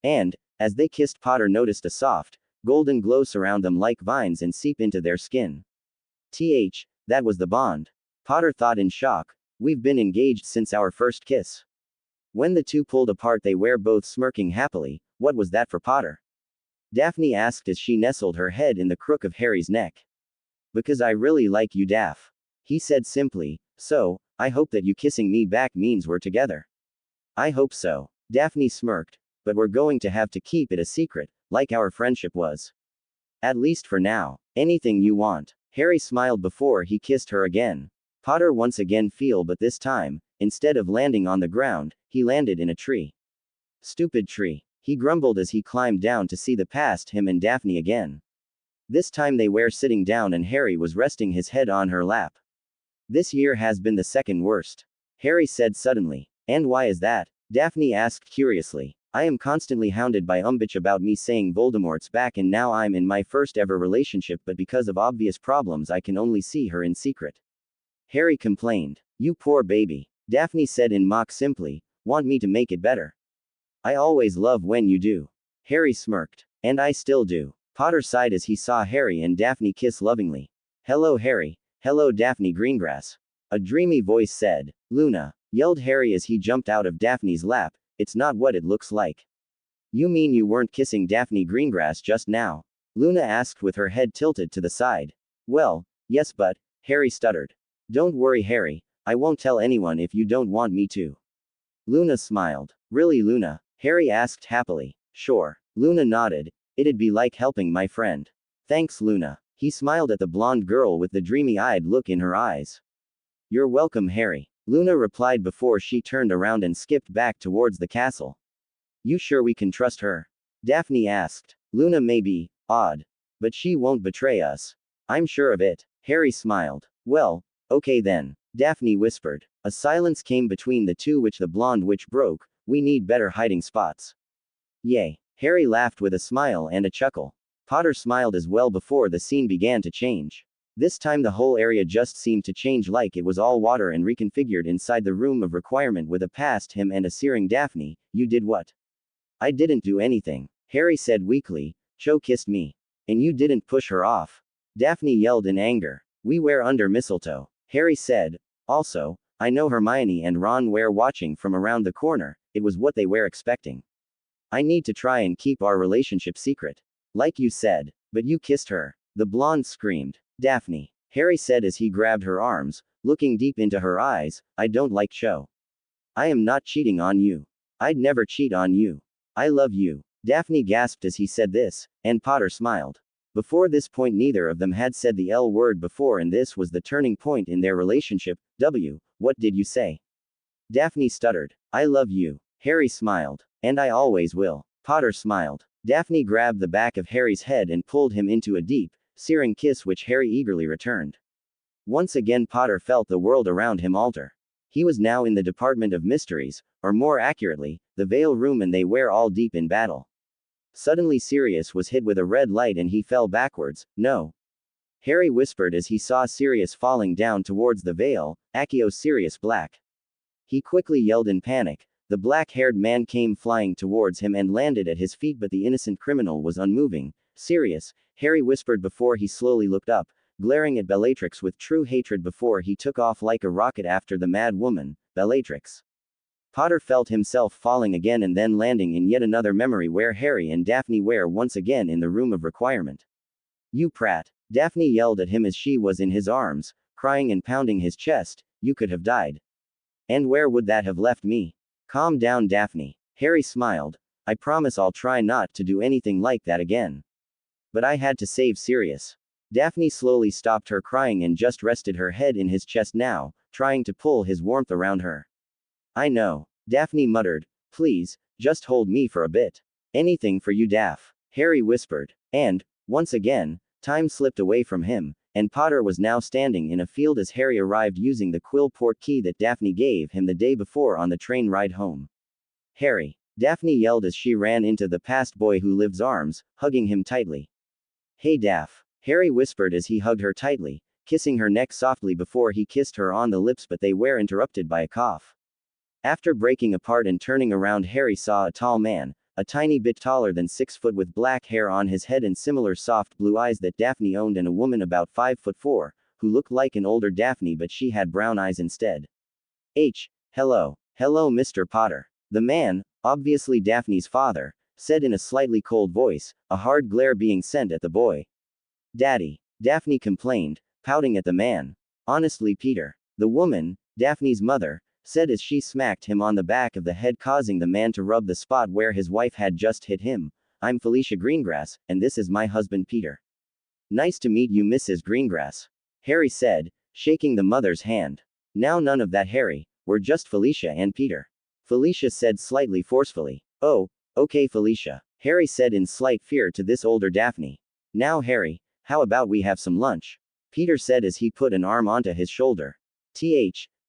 And, as they kissed Potter noticed a soft, golden glow surround them like vines and seep into their skin. That was the bond. Potter thought in shock, we've been engaged since our first kiss. When the two pulled apart they were both smirking happily. What was that for Potter? Daphne asked as she nestled her head in the crook of Harry's neck. Because I really like you, Daph. He said simply, so, I hope that you kissing me back means we're together. I hope so. Daphne smirked, but we're going to have to keep it a secret, like our friendship was. At least for now. Anything you want. Harry smiled before he kissed her again. Potter once again fell, but this time, instead of landing on the ground, he landed in a tree. Stupid tree. He grumbled as he climbed down to see the past him and Daphne again. This time they were sitting down and Harry was resting his head on her lap. This year has been the second worst. Harry said suddenly. And why is that? Daphne asked curiously. I am constantly hounded by bitch about me saying Voldemort's back and now I'm in my first ever relationship but because of obvious problems I can only see her in secret. Harry complained. You poor baby. Daphne said in mock simply, want me to make it better? I always love when you do. Harry smirked. And I still do. Potter sighed as he saw Harry and Daphne kiss lovingly. Hello Harry. Hello Daphne Greengrass. A dreamy voice said. Luna. Yelled Harry as he jumped out of Daphne's lap. It's not what it looks like. You mean you weren't kissing Daphne Greengrass just now? Luna asked with her head tilted to the side. Well, yes but, Harry stuttered. Don't worry Harry, I won't tell anyone if you don't want me to. Luna smiled. Really Luna? Harry asked happily. Sure. Luna nodded. It'd be like helping my friend. Thanks Luna. He smiled at the blonde girl with the dreamy-eyed look in her eyes. You're welcome Harry. Luna replied before she turned around and skipped back towards the castle. You sure we can trust her? Daphne asked. Luna may be odd, but she won't betray us. I'm sure of it. Harry smiled. Well, okay then. Daphne whispered. A silence came between the two which the blonde witch broke. We need better hiding spots. Yay. Harry laughed with a smile and a chuckle. Potter smiled as well before the scene began to change. This time the whole area just seemed to change like it was all water and reconfigured inside the room of requirement with a past him and a searing Daphne. You did what? I didn't do anything. Harry said weakly. Cho kissed me. And you didn't push her off. Daphne yelled in anger. We were under mistletoe. Harry said. Also, I know Hermione and Ron were watching from around the corner. It was what they were expecting. I need to try and keep our relationship secret. Like you said. But you kissed her. The blonde screamed. Daphne. Harry said as he grabbed her arms, looking deep into her eyes. I don't like Cho. I am not cheating on you. I'd never cheat on you. I love you. Daphne gasped as he said this, and Potter smiled. Before this point neither of them had said the L word before and this was the turning point in their relationship. What did you say? Daphne stuttered. I love you. Harry smiled. And I always will. Potter smiled. Daphne grabbed the back of Harry's head and pulled him into a deep, searing kiss which Harry eagerly returned. Once again Potter felt the world around him alter. He was now in the Department of Mysteries, or more accurately, the Veil Room and they were all deep in battle. Suddenly Sirius was hit with a red light and he fell backwards. No. Harry whispered as he saw Sirius falling down towards the Veil. Accio Sirius Black. He quickly yelled in panic. The black-haired man came flying towards him and landed at his feet but the innocent criminal was unmoving. Sirius, Harry whispered before he slowly looked up, glaring at Bellatrix with true hatred before he took off like a rocket after the mad woman, Bellatrix. Potter felt himself falling again and then landing in yet another memory where Harry and Daphne were once again in the room of requirement. You prat. Daphne yelled at him as she was in his arms, crying and pounding his chest. You could have died. And where would that have left me? Calm down Daphne. Harry smiled. I promise I'll try not to do anything like that again. But I had to save Sirius. Daphne slowly stopped her crying and just rested her head in his chest now, trying to pull his warmth around her. I know. Daphne muttered. Please, just hold me for a bit. Anything for you Daph. Harry whispered. And, once again, time slipped away from him, and Potter was now standing in a field as Harry arrived using the quill port key that Daphne gave him the day before on the train ride home. Harry! Daphne yelled as she ran into the past boy who lives arms, hugging him tightly. Hey Daph! Harry whispered as he hugged her tightly, kissing her neck softly before he kissed her on the lips, but they were interrupted by a cough. After breaking apart and turning around, Harry saw a tall man, a tiny bit taller than 6 foot with black hair on his head and similar soft blue eyes that Daphne owned, and a woman about 5'4", who looked like an older Daphne but she had brown eyes instead. Hello. Hello Mr. Potter. The man, obviously Daphne's father, said in a slightly cold voice, a hard glare being sent at the boy. Daddy, Daphne complained, pouting at the man. Honestly Peter. The woman, Daphne's mother, said as she smacked him on the back of the head, causing the man to rub the spot where his wife had just hit him. I'm Felicia Greengrass, and this is my husband Peter. Nice to meet you Mrs. Greengrass. Harry said, shaking the mother's hand. Now none of that Harry, we're just Felicia and Peter. Felicia said slightly forcefully. Oh, okay Felicia. Harry said in slight fear to this older Daphne. Now Harry, how about we have some lunch? Peter said as he put an arm onto his shoulder.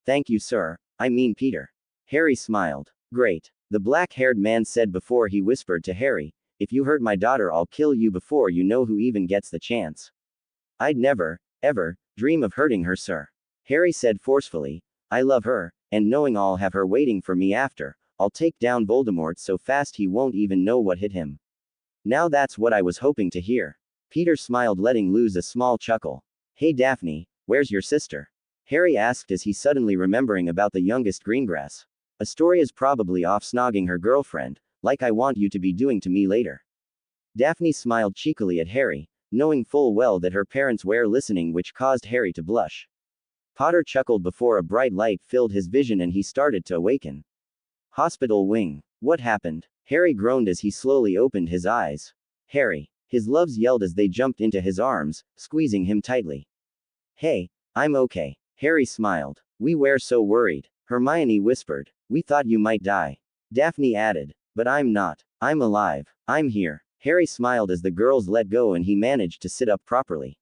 Thank you sir, I mean Peter. Harry smiled. Great. The black-haired man said before he whispered to Harry, if you hurt my daughter I'll kill you before you know who even gets the chance. I'd never, ever, dream of hurting her sir. Harry said forcefully, I love her, and knowing I'll have her waiting for me after, I'll take down Voldemort so fast he won't even know what hit him. Now that's what I was hoping to hear. Peter smiled, letting loose a small chuckle. Hey Daphne, where's your sister? Harry asked as he suddenly remembering about the youngest Greengrass. Astoria's probably off snogging her girlfriend, like I want you to be doing to me later. Daphne smiled cheekily at Harry, knowing full well that her parents were listening, which caused Harry to blush. Potter chuckled before a bright light filled his vision and he started to awaken. Hospital wing. What happened? Harry groaned as he slowly opened his eyes. Harry. His loves yelled as they jumped into his arms, squeezing him tightly. Hey, I'm okay. Harry smiled. We were so worried. Hermione whispered. We thought you might die. Daphne added. But I'm not. I'm alive. I'm here. Harry smiled as the girls let go and he managed to sit up properly.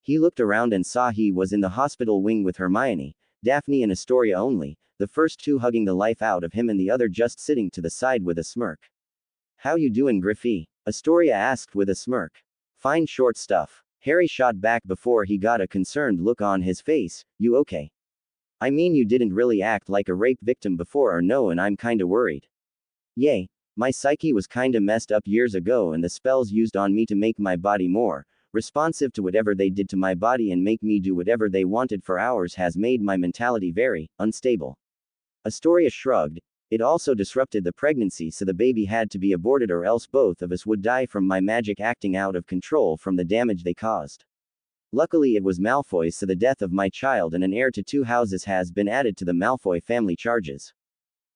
He looked around and saw he was in the hospital wing with Hermione, Daphne and Astoria only, the first two hugging the life out of him and the other just sitting to the side with a smirk. How you doing Griffey? Astoria asked with a smirk. Fine short stuff. Harry shot back before he got a concerned look on his face. You okay? I mean you didn't really act like a rape victim before or no, and I'm kinda worried. Yay. My psyche was kinda messed up years ago and the spells used on me to make my body more responsive to whatever they did to my body and make me do whatever they wanted for hours has made my mentality very unstable. Astoria shrugged. It also disrupted the pregnancy, so the baby had to be aborted or else both of us would die from my magic acting out of control from the damage they caused. Luckily it was Malfoy, so the death of my child and an heir to 2 houses has been added to the Malfoy family charges.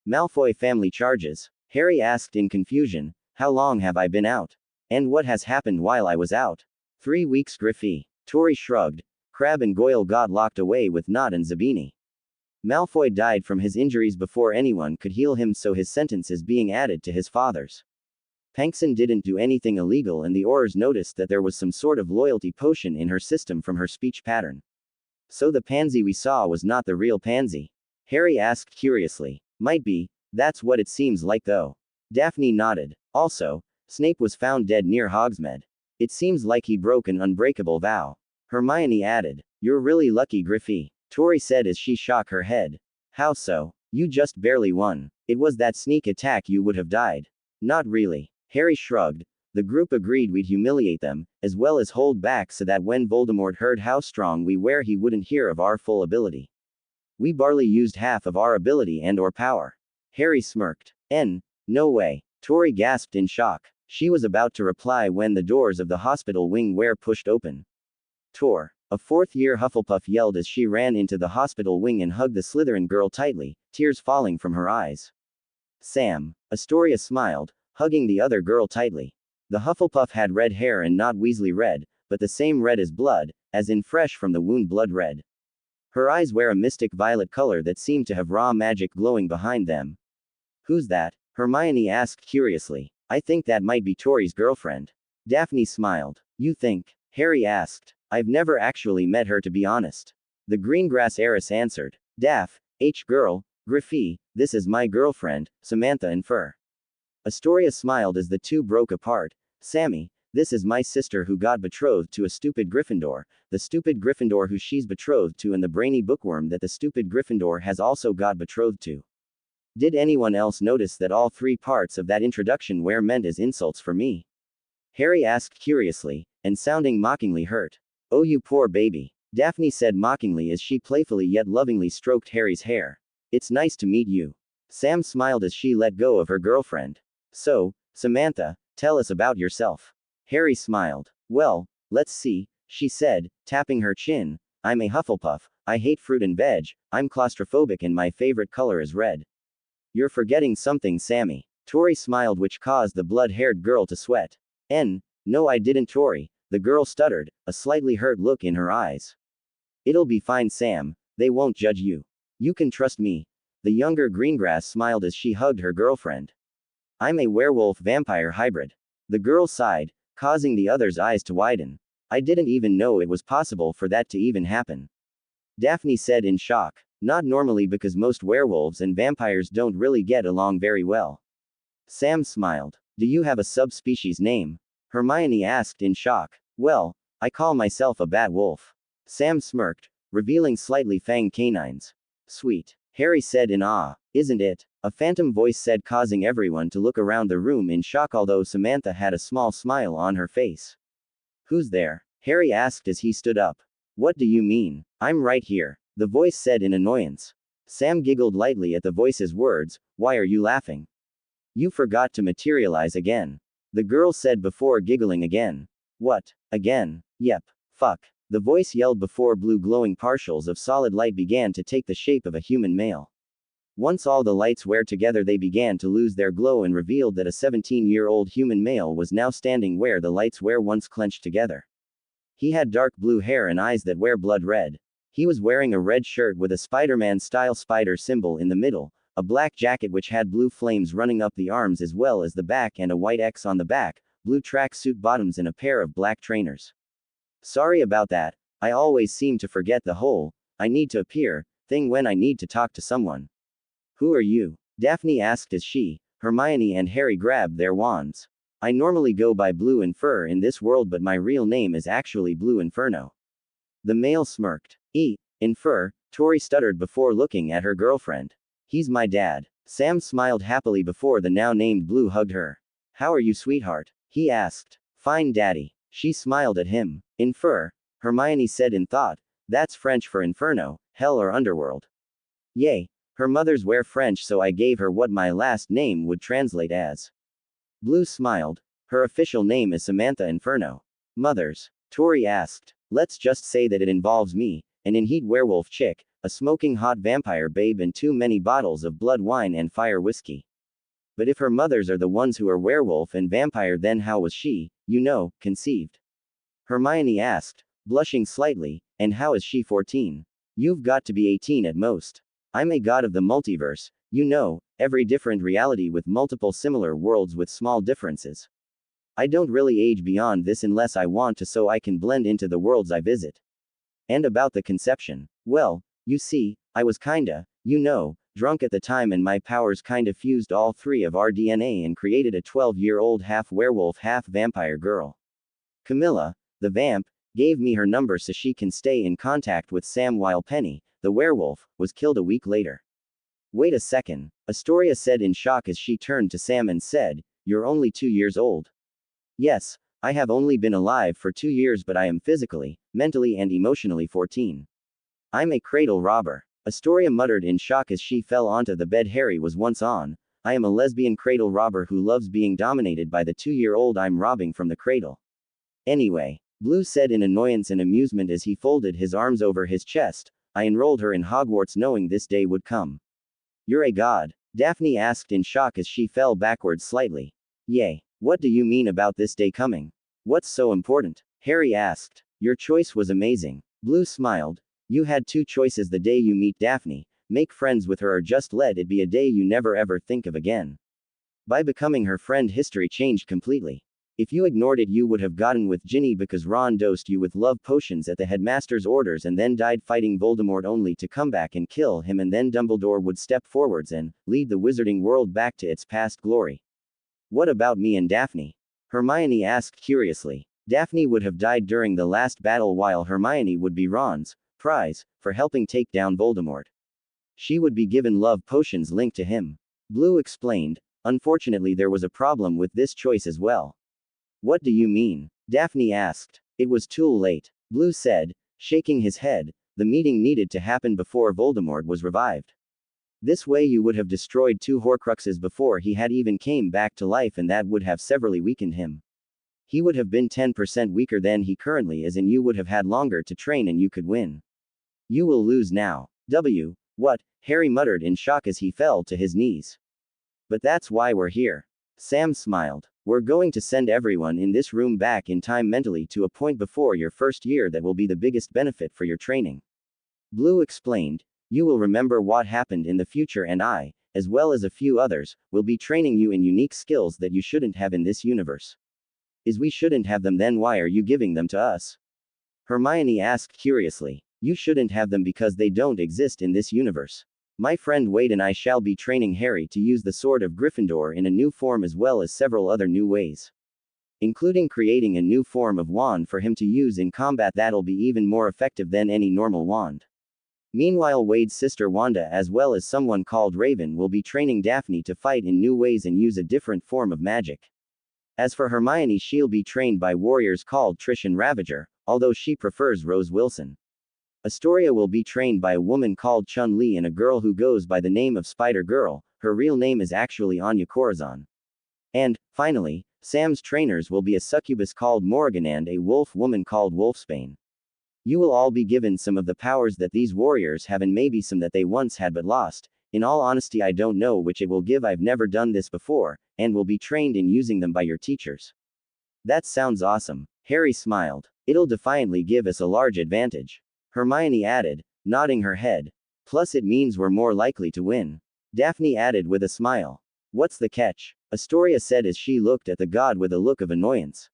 Malfoy family charges? Harry asked in confusion. How long have I been out? And what has happened while I was out? 3 weeks Griffey. Tori shrugged. Crabbe and Goyle got locked away with Nott and Zabini. Malfoy died from his injuries before anyone could heal him, so his sentence is being added to his father's. Pankson didn't do anything illegal and the Aurors noticed that there was some sort of loyalty potion in her system from her speech pattern. So the pansy we saw was not the real pansy? Harry asked curiously. Might be. That's what it seems like though. Daphne nodded. Also, Snape was found dead near Hogsmeade. It seems like he broke an unbreakable vow. Hermione added. You're really lucky Griffey. Tori said as she shook her head. How so? You just barely won. It was that sneak attack, you would have died. Not really. Harry shrugged. The group agreed we'd humiliate them, as well as hold back so that when Voldemort heard how strong we were he wouldn't hear of our full ability. We barely used half of our ability and or power. Harry smirked. No way. Tori gasped in shock. She was about to reply when the doors of the hospital wing were pushed open. Tor. A 4th-year Hufflepuff yelled as she ran into the hospital wing and hugged the Slytherin girl tightly, tears falling from her eyes. Sam. Astoria smiled, hugging the other girl tightly. The Hufflepuff had red hair and not Weasley red, but the same red as blood, as in fresh from the wound blood red. Her eyes were a mystic violet color that seemed to have raw magic glowing behind them. Who's that? Hermione asked curiously. I think that might be Tori's girlfriend. Daphne smiled. You think? Harry asked. I've never actually met her to be honest. The greengrass heiress answered. Daff, girl, Griffey, this is my girlfriend, Samantha and Fur. Astoria smiled as the two broke apart. Sammy, this is my sister who got betrothed to a stupid Gryffindor, the stupid Gryffindor who she's betrothed to, and the brainy bookworm that the stupid Gryffindor has also got betrothed to. Did anyone else notice that all three parts of that introduction were meant as insults for me? Harry asked curiously, and sounding mockingly hurt. Oh, you poor baby. Daphne said mockingly as she playfully yet lovingly stroked Harry's hair. It's nice to meet you. Sam smiled as she let go of her girlfriend. So, Samantha, tell us about yourself. Harry smiled. Well, let's see, she said, tapping her chin. I'm a Hufflepuff, I hate fruit and veg, I'm claustrophobic and my favorite color is red. You're forgetting something, Sammy. Tori smiled, which caused the blood-haired girl to sweat. No I didn't, Tori, the girl stuttered, a slightly hurt look in her eyes. It'll be fine, Sam, they won't judge you. You can trust me. The younger Greengrass smiled as she hugged her girlfriend. I'm a werewolf-vampire hybrid. The girl sighed, causing the others' eyes to widen. I didn't even know it was possible for that to even happen. Daphne said in shock. Not normally, because most werewolves and vampires don't really get along very well. Sam smiled. Do you have a subspecies name? Hermione asked in shock. Well, I call myself a bat wolf. Sam smirked, revealing slightly fanged canines. Sweet. Harry said in awe. Isn't it? A phantom voice said, causing everyone to look around the room in shock, although Samantha had a small smile on her face. Who's there? Harry asked as he stood up. What do you mean? I'm right here, the voice said in annoyance. Sam giggled lightly at the voice's words. Why are you laughing? You forgot to materialize again. The girl said before giggling again. What? Again? Yep. Fuck. The voice yelled before blue glowing partials of solid light began to take the shape of a human male. Once all the lights were together, they began to lose their glow and revealed that a 17-year-old human male was now standing where the lights were once clenched together. He had dark blue hair and eyes that were blood red. He was wearing a red shirt with a Spider-Man-style spider symbol in the middle, a black jacket which had blue flames running up the arms as well as the back and a white X on the back, blue tracksuit bottoms and a pair of black trainers. Sorry about that, I always seem to forget the whole, I need to appear, thing when I need to talk to someone. Who are you? Daphne asked as she, Hermione and Harry grabbed their wands. I normally go by Blue and Fur in this world, but my real name is actually Blue Inferno. The male smirked. Infer, Tori stuttered before looking at her girlfriend. He's my dad. Sam smiled happily before the now named Blue hugged her. How are you, sweetheart? He asked. Fine, daddy. She smiled at him. Infer, Hermione said in thought. That's French for inferno, hell or underworld. Yay. Her mothers were French, so I gave her what my last name would translate as. Blue smiled. Her official name is Samantha Inferno. Mothers? Tori asked. Let's just say that it involves me, an in-heat werewolf chick, a smoking hot vampire babe, and too many bottles of blood wine and fire whiskey. But if her mothers are the ones who are werewolf and vampire, then how was she, conceived? Hermione asked, blushing slightly, and how is she 14? You've got to be 18 at most. I'm a god of the multiverse, every different reality with multiple similar worlds with small differences. I don't really age beyond this unless I want to, so I can blend into the worlds I visit. And about the conception, well, you see, I was kinda, drunk at the time, and my powers kinda fused all three of our DNA and created a 12-year-old half werewolf, half vampire girl. Camilla, the vamp, gave me her number so she can stay in contact with Sam, while Penny, the werewolf, was killed a week later. Wait a second, Astoria said in shock as she turned to Sam and said, You're only 2 years old. Yes, I have only been alive for 2 years, but I am physically, mentally and emotionally 14. I'm a cradle robber. Astoria muttered in shock as she fell onto the bed Harry was once on. I am a lesbian cradle robber who loves being dominated by the 2-year-old I'm robbing from the cradle. Anyway, Blue said in annoyance and amusement as he folded his arms over his chest, I enrolled her in Hogwarts knowing this day would come. You're a god? Daphne asked in shock as she fell backwards slightly. Yay. What do you mean about this day coming? What's so important? Harry asked. Your choice was amazing. Blue smiled. You had 2 choices the day you meet Daphne, make friends with her, or just let it be a day you never ever think of again. By becoming her friend, history changed completely. If you ignored it, you would have gotten with Ginny because Ron dosed you with love potions at the headmaster's orders and then died fighting Voldemort only to come back and kill him, and then Dumbledore would step forwards and lead the wizarding world back to its past glory. What about me and Daphne? Hermione asked curiously. Daphne would have died during the last battle while Hermione would be Ron's prize for helping take down Voldemort. She would be given love potions linked to him. Blue explained. Unfortunately, there was a problem with this choice as well. What do you mean? Daphne asked. It was too late. Blue said, shaking his head. The meeting needed to happen before Voldemort was revived. This way you would have destroyed 2 Horcruxes before he had even came back to life, and that would have severely weakened him. He would have been 10% weaker than he currently is, and you would have had longer to train and you could win. You will lose now. What? Harry muttered in shock as he fell to his knees. But that's why we're here. Sam smiled. We're going to send everyone in this room back in time mentally to a point before your first year that will be the biggest benefit for your training. Blue explained. You will remember what happened in the future, and I, as well as a few others, will be training you in unique skills that you shouldn't have in this universe. We shouldn't have them, then why are you giving them to us? Hermione asked curiously. You shouldn't have them because they don't exist in this universe. My friend Wade and I shall be training Harry to use the Sword of Gryffindor in a new form, as well as several other new ways, including creating a new form of wand for him to use in combat that'll be even more effective than any normal wand. Meanwhile, Wade's sister Wanda, as well as someone called Raven, will be training Daphne to fight in new ways and use a different form of magic. As for Hermione, she'll be trained by warriors called Trish and Ravager, although she prefers Rose Wilson. Astoria will be trained by a woman called Chun-Li and a girl who goes by the name of Spider-Girl. Her real name is actually Anya Corazon. And, finally, Sam's trainers will be a succubus called Morrigan and a wolf woman called Wolfsbane. You will all be given some of the powers that these warriors have, and maybe some that they once had but lost. In all honesty, I don't know which it will give. I've never done this before, and will be trained in using them by your teachers. That sounds awesome. Harry smiled. It'll defiantly give us a large advantage. Hermione added, nodding her head. Plus it means we're more likely to win. Daphne added with a smile. What's the catch? Astoria said as she looked at the god with a look of annoyance.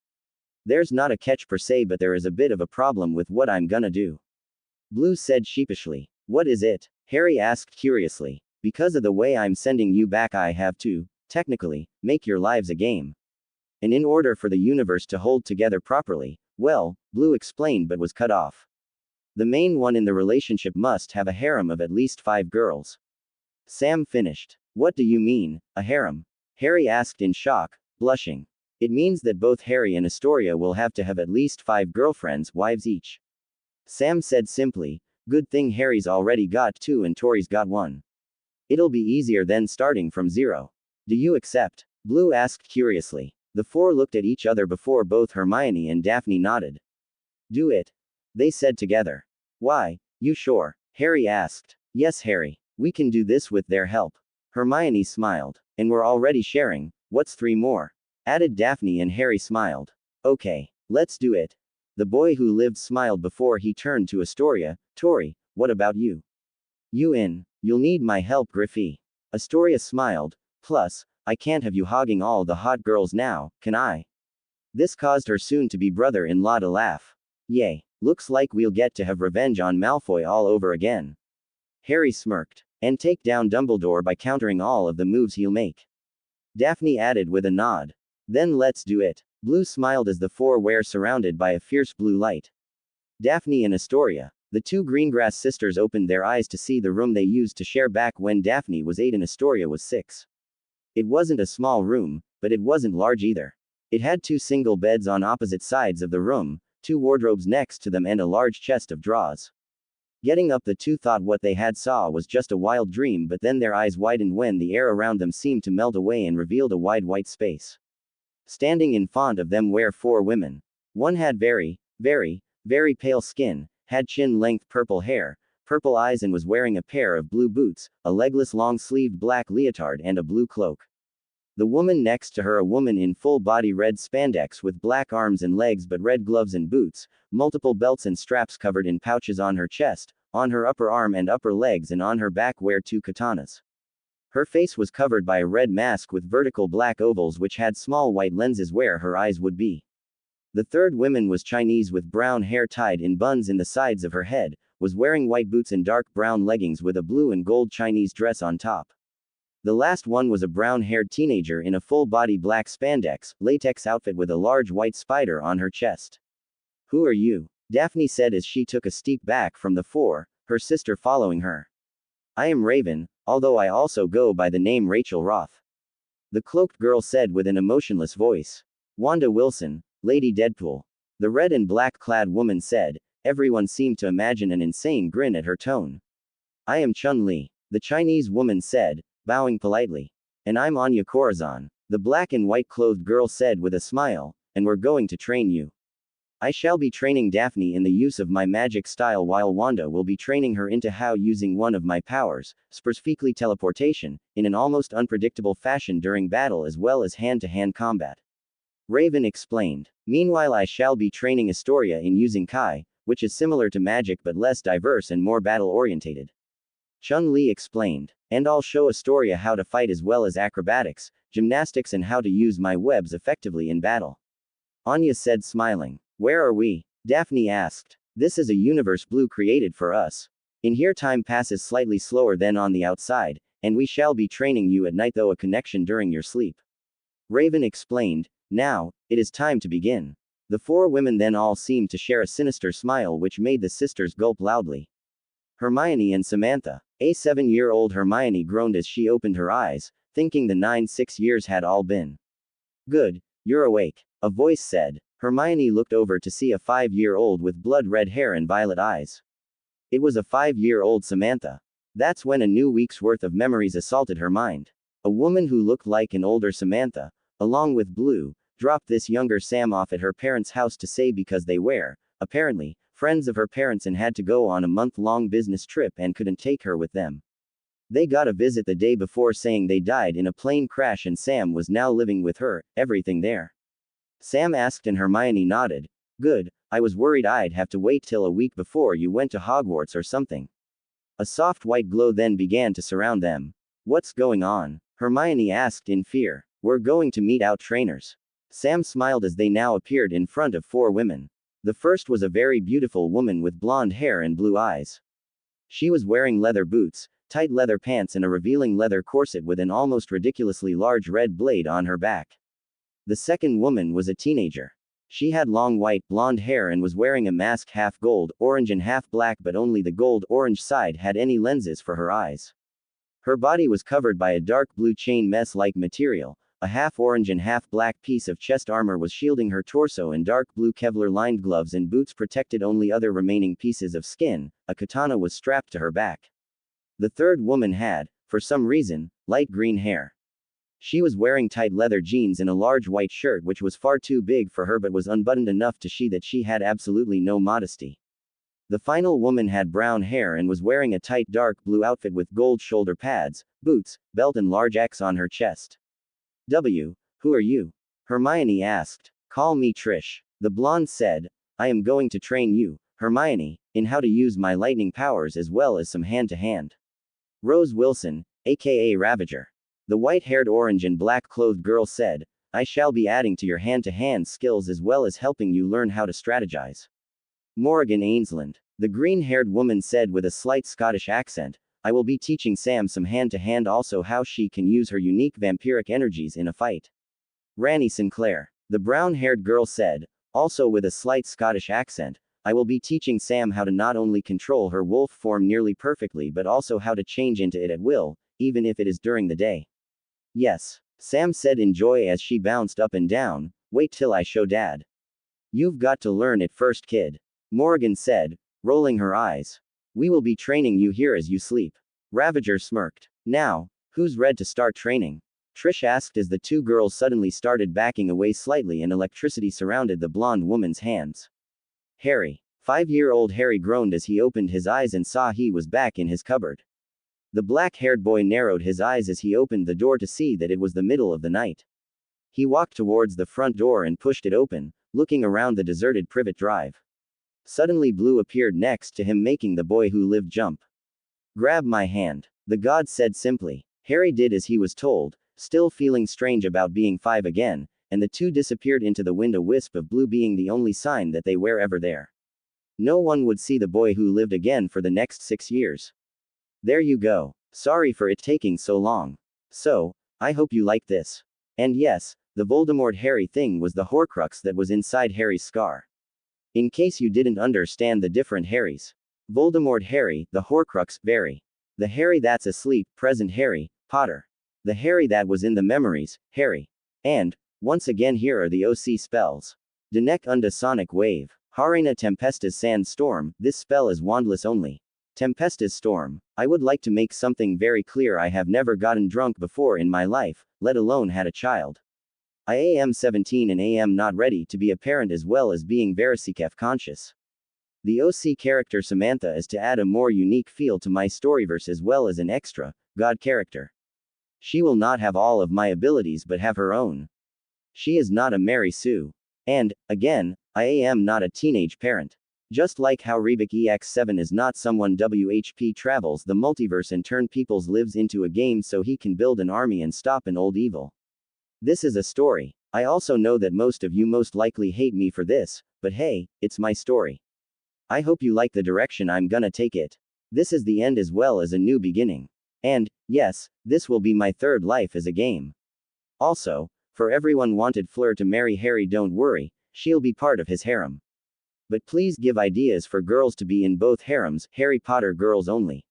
There's not a catch per se, but there is a bit of a problem with what I'm gonna do. Blue said sheepishly. What is it? Harry asked curiously. Because of the way I'm sending you back, I have to, technically, make your lives a game. And in order for the universe to hold together properly, well, Blue explained but was cut off. The main one in the relationship must have a harem of at least 5 girls. Sam finished. What do you mean, a harem? Harry asked in shock, blushing. It means that both Harry and Astoria will have to have at least 5 girlfriends, wives each. Sam said simply. Good thing Harry's already got 2 and Tori's got 1. It'll be easier than starting from 0. Do you accept? Blue asked curiously. The 4 looked at each other before both Hermione and Daphne nodded. Do it, they said together. Why, you sure? Harry asked. Yes, Harry. We can do this with their help. Hermione smiled. And we're already sharing. What's 3 more? Added Daphne, and Harry smiled. Okay, let's do it. The boy who lived smiled before he turned to Astoria. Tori, what about you? You in? You'll need my help, Griffey. Astoria smiled. Plus, I can't have you hogging all the hot girls now, can I? This caused her soon-to-be brother-in-law to laugh. Yay. Looks like we'll get to have revenge on Malfoy all over again. Harry smirked. And take down Dumbledore by countering all of the moves he'll make. Daphne added with a nod. Then let's do it. Blue smiled as the 4 were surrounded by a fierce blue light. Daphne and Astoria. The 2 Greengrass sisters opened their eyes to see the room they used to share back when Daphne was 8 and Astoria was 6. It wasn't a small room, but it wasn't large either. It had 2 single beds on opposite sides of the room, 2 wardrobes next to them, and a large chest of drawers. Getting up, the 2 thought what they had saw was just a wild dream, but then their eyes widened when the air around them seemed to melt away and revealed a wide white space. Standing in front of them were 4 women. One had very pale skin, had chin-length purple hair, purple eyes, and was wearing a pair of blue boots, a legless long-sleeved black leotard, and a blue cloak. The woman next to her, a woman in full-body red spandex with black arms and legs but red gloves and boots, multiple belts and straps covered in pouches on her chest, on her upper arm and upper legs, and on her back were 2 katanas. Her face was covered by a red mask with vertical black ovals which had small white lenses where her eyes would be. The third woman was Chinese with brown hair tied in buns in the sides of her head, was wearing white boots and dark brown leggings with a blue and gold Chinese dress on top. The last one was a brown-haired teenager in a full-body black spandex, latex outfit with a large white spider on her chest. Who are you? Daphne said as she took a steep back from the four, her sister following her. I am Raven, although I also go by the name Rachel Roth. The cloaked girl said with an emotionless voice. Wanda Wilson, Lady Deadpool. The red and black clad woman said. Everyone seemed to imagine an insane grin at her tone. I am Chun-Li, the Chinese woman said, bowing politely. And I'm Anya Corazon, the black and white clothed girl said with a smile, and we're going to train you. I shall be training Daphne in the use of my magic style while Wanda will be training her into how using one of my powers, specifically teleportation, in an almost unpredictable fashion during battle as well as hand-to-hand combat. Raven explained. Meanwhile I shall be training Astoria in using Kai, which is similar to magic but less diverse and more battle-orientated. Chun-Li explained. And I'll show Astoria how to fight as well as acrobatics, gymnastics and how to use my webs effectively in battle. Anya said smiling. Where are we? Daphne asked. This is a universe Blue created for us. In here time passes slightly slower than on the outside, and we shall be training you at night though a connection during your sleep. Raven explained. Now, it is time to begin. The four women then all seemed to share a sinister smile which made the sisters gulp loudly. Hermione and Samantha. A 7-year-old Hermione groaned as she opened her eyes, thinking the 6 years had all been. Good, you're awake, a voice said. Hermione looked over to see a 5-year-old with blood-red hair and violet eyes. It was a 5-year-old Samantha. That's when a new week's worth of memories assaulted her mind. A woman who looked like an older Samantha, along with Blue, dropped this younger Sam off at her parents' house to say because they were, apparently, friends of her parents and had to go on a month-long business trip and couldn't take her with them. They got a visit the day before saying they died in a plane crash and Sam was now living with her, everything there. Sam asked and Hermione nodded. Good, I was worried I'd have to wait till a week before you went to Hogwarts or something. A soft white glow then began to surround them. What's going on? Hermione asked in fear. We're going to meet out trainers. Sam smiled as they now appeared in front of four women. The first was a very beautiful woman with blonde hair and blue eyes. She was wearing leather boots, tight leather pants and a revealing leather corset with an almost ridiculously large red blade on her back. The second woman was a teenager. She had long white blonde hair and was wearing a mask half gold, orange and half black but only the gold-orange side had any lenses for her eyes. Her body was covered by a dark blue chain mesh-like material. A half-orange and half-black piece of chest armor was shielding her torso and dark blue Kevlar-lined gloves and boots protected only other remaining pieces of skin. A katana was strapped to her back. The third woman had, for some reason, light green hair. She was wearing tight leather jeans and a large white shirt which was far too big for her but was unbuttoned enough to show that she had absolutely no modesty. The final woman had brown hair and was wearing a tight dark blue outfit with gold shoulder pads, boots, belt and large X on her chest. Who are you? Hermione asked. Call me Trish. The blonde said. I am going to train you, Hermione, in how to use my lightning powers as well as some hand-to-hand. Rose Wilson, aka Ravager. The white-haired orange and black-clothed girl said. I shall be adding to your hand-to-hand skills as well as helping you learn how to strategize. Morrigan Ainsland. The green-haired woman said with a slight Scottish accent. I will be teaching Sam some hand-to-hand also how she can use her unique vampiric energies in a fight. Rani Sinclair. The brown-haired girl said, also with a slight Scottish accent, I will be teaching Sam how to not only control her wolf form nearly perfectly but also how to change into it at will, even if it is during the day. Yes, Sam said in joy as she bounced up and down, wait till I show Dad. You've got to learn it first, kid. Morrigan said, rolling her eyes. We will be training you here as you sleep. Ravager smirked. Now, who's ready to start training? Trish asked as the two girls suddenly started backing away slightly and electricity surrounded the blonde woman's hands. Harry. 5-year-old Harry groaned as he opened his eyes and saw he was back in his cupboard. The black-haired boy narrowed his eyes as he opened the door to see that it was the middle of the night. He walked towards the front door and pushed it open, looking around the deserted privet drive. Suddenly Blue appeared next to him making the boy who lived jump. Grab my hand. The god said simply. Harry did as he was told, still feeling strange about being 5 again, and the two disappeared into the wind, a wisp of blue being the only sign that they were ever there. No one would see the boy who lived again for the next 6 years. There you go. Sorry for it taking so long. So, I hope you like this. And yes, the Voldemort Harry thing was the Horcrux that was inside Harry's scar. In case you didn't understand the different Harrys. Voldemort Harry, the Horcrux, Very. The Harry that's asleep, present Harry Potter. The Harry that was in the memories, Harry. And, once again here are the OC spells. Denek unda Sonic Wave. Harina Tempestus Sand Storm, this spell is wandless only. Tempestus Storm. I would like to make something very clear. I have never gotten drunk before in my life, let alone had a child. I am 17 and am not ready to be a parent as well as being Verisicef conscious. The OC character Samantha is to add a more unique feel to my storyverse as well as an extra, God character. She will not have all of my abilities but have her own. She is not a Mary Sue. And, again, I am not a teenage parent. Just like how Rebek EX7 is not someone WHP travels the multiverse and turn people's lives into a game so he can build an army and stop an old evil. This is a story. I also know that most of you most likely hate me for this, but hey, it's my story. I hope you like the direction I'm gonna take it. This is the end as well as a new beginning. And, yes, this will be my third life as a game. Also, for everyone wanted Fleur to marry Harry, don't worry, she'll be part of his harem. But please give ideas for girls to be in both harems, Harry Potter girls only.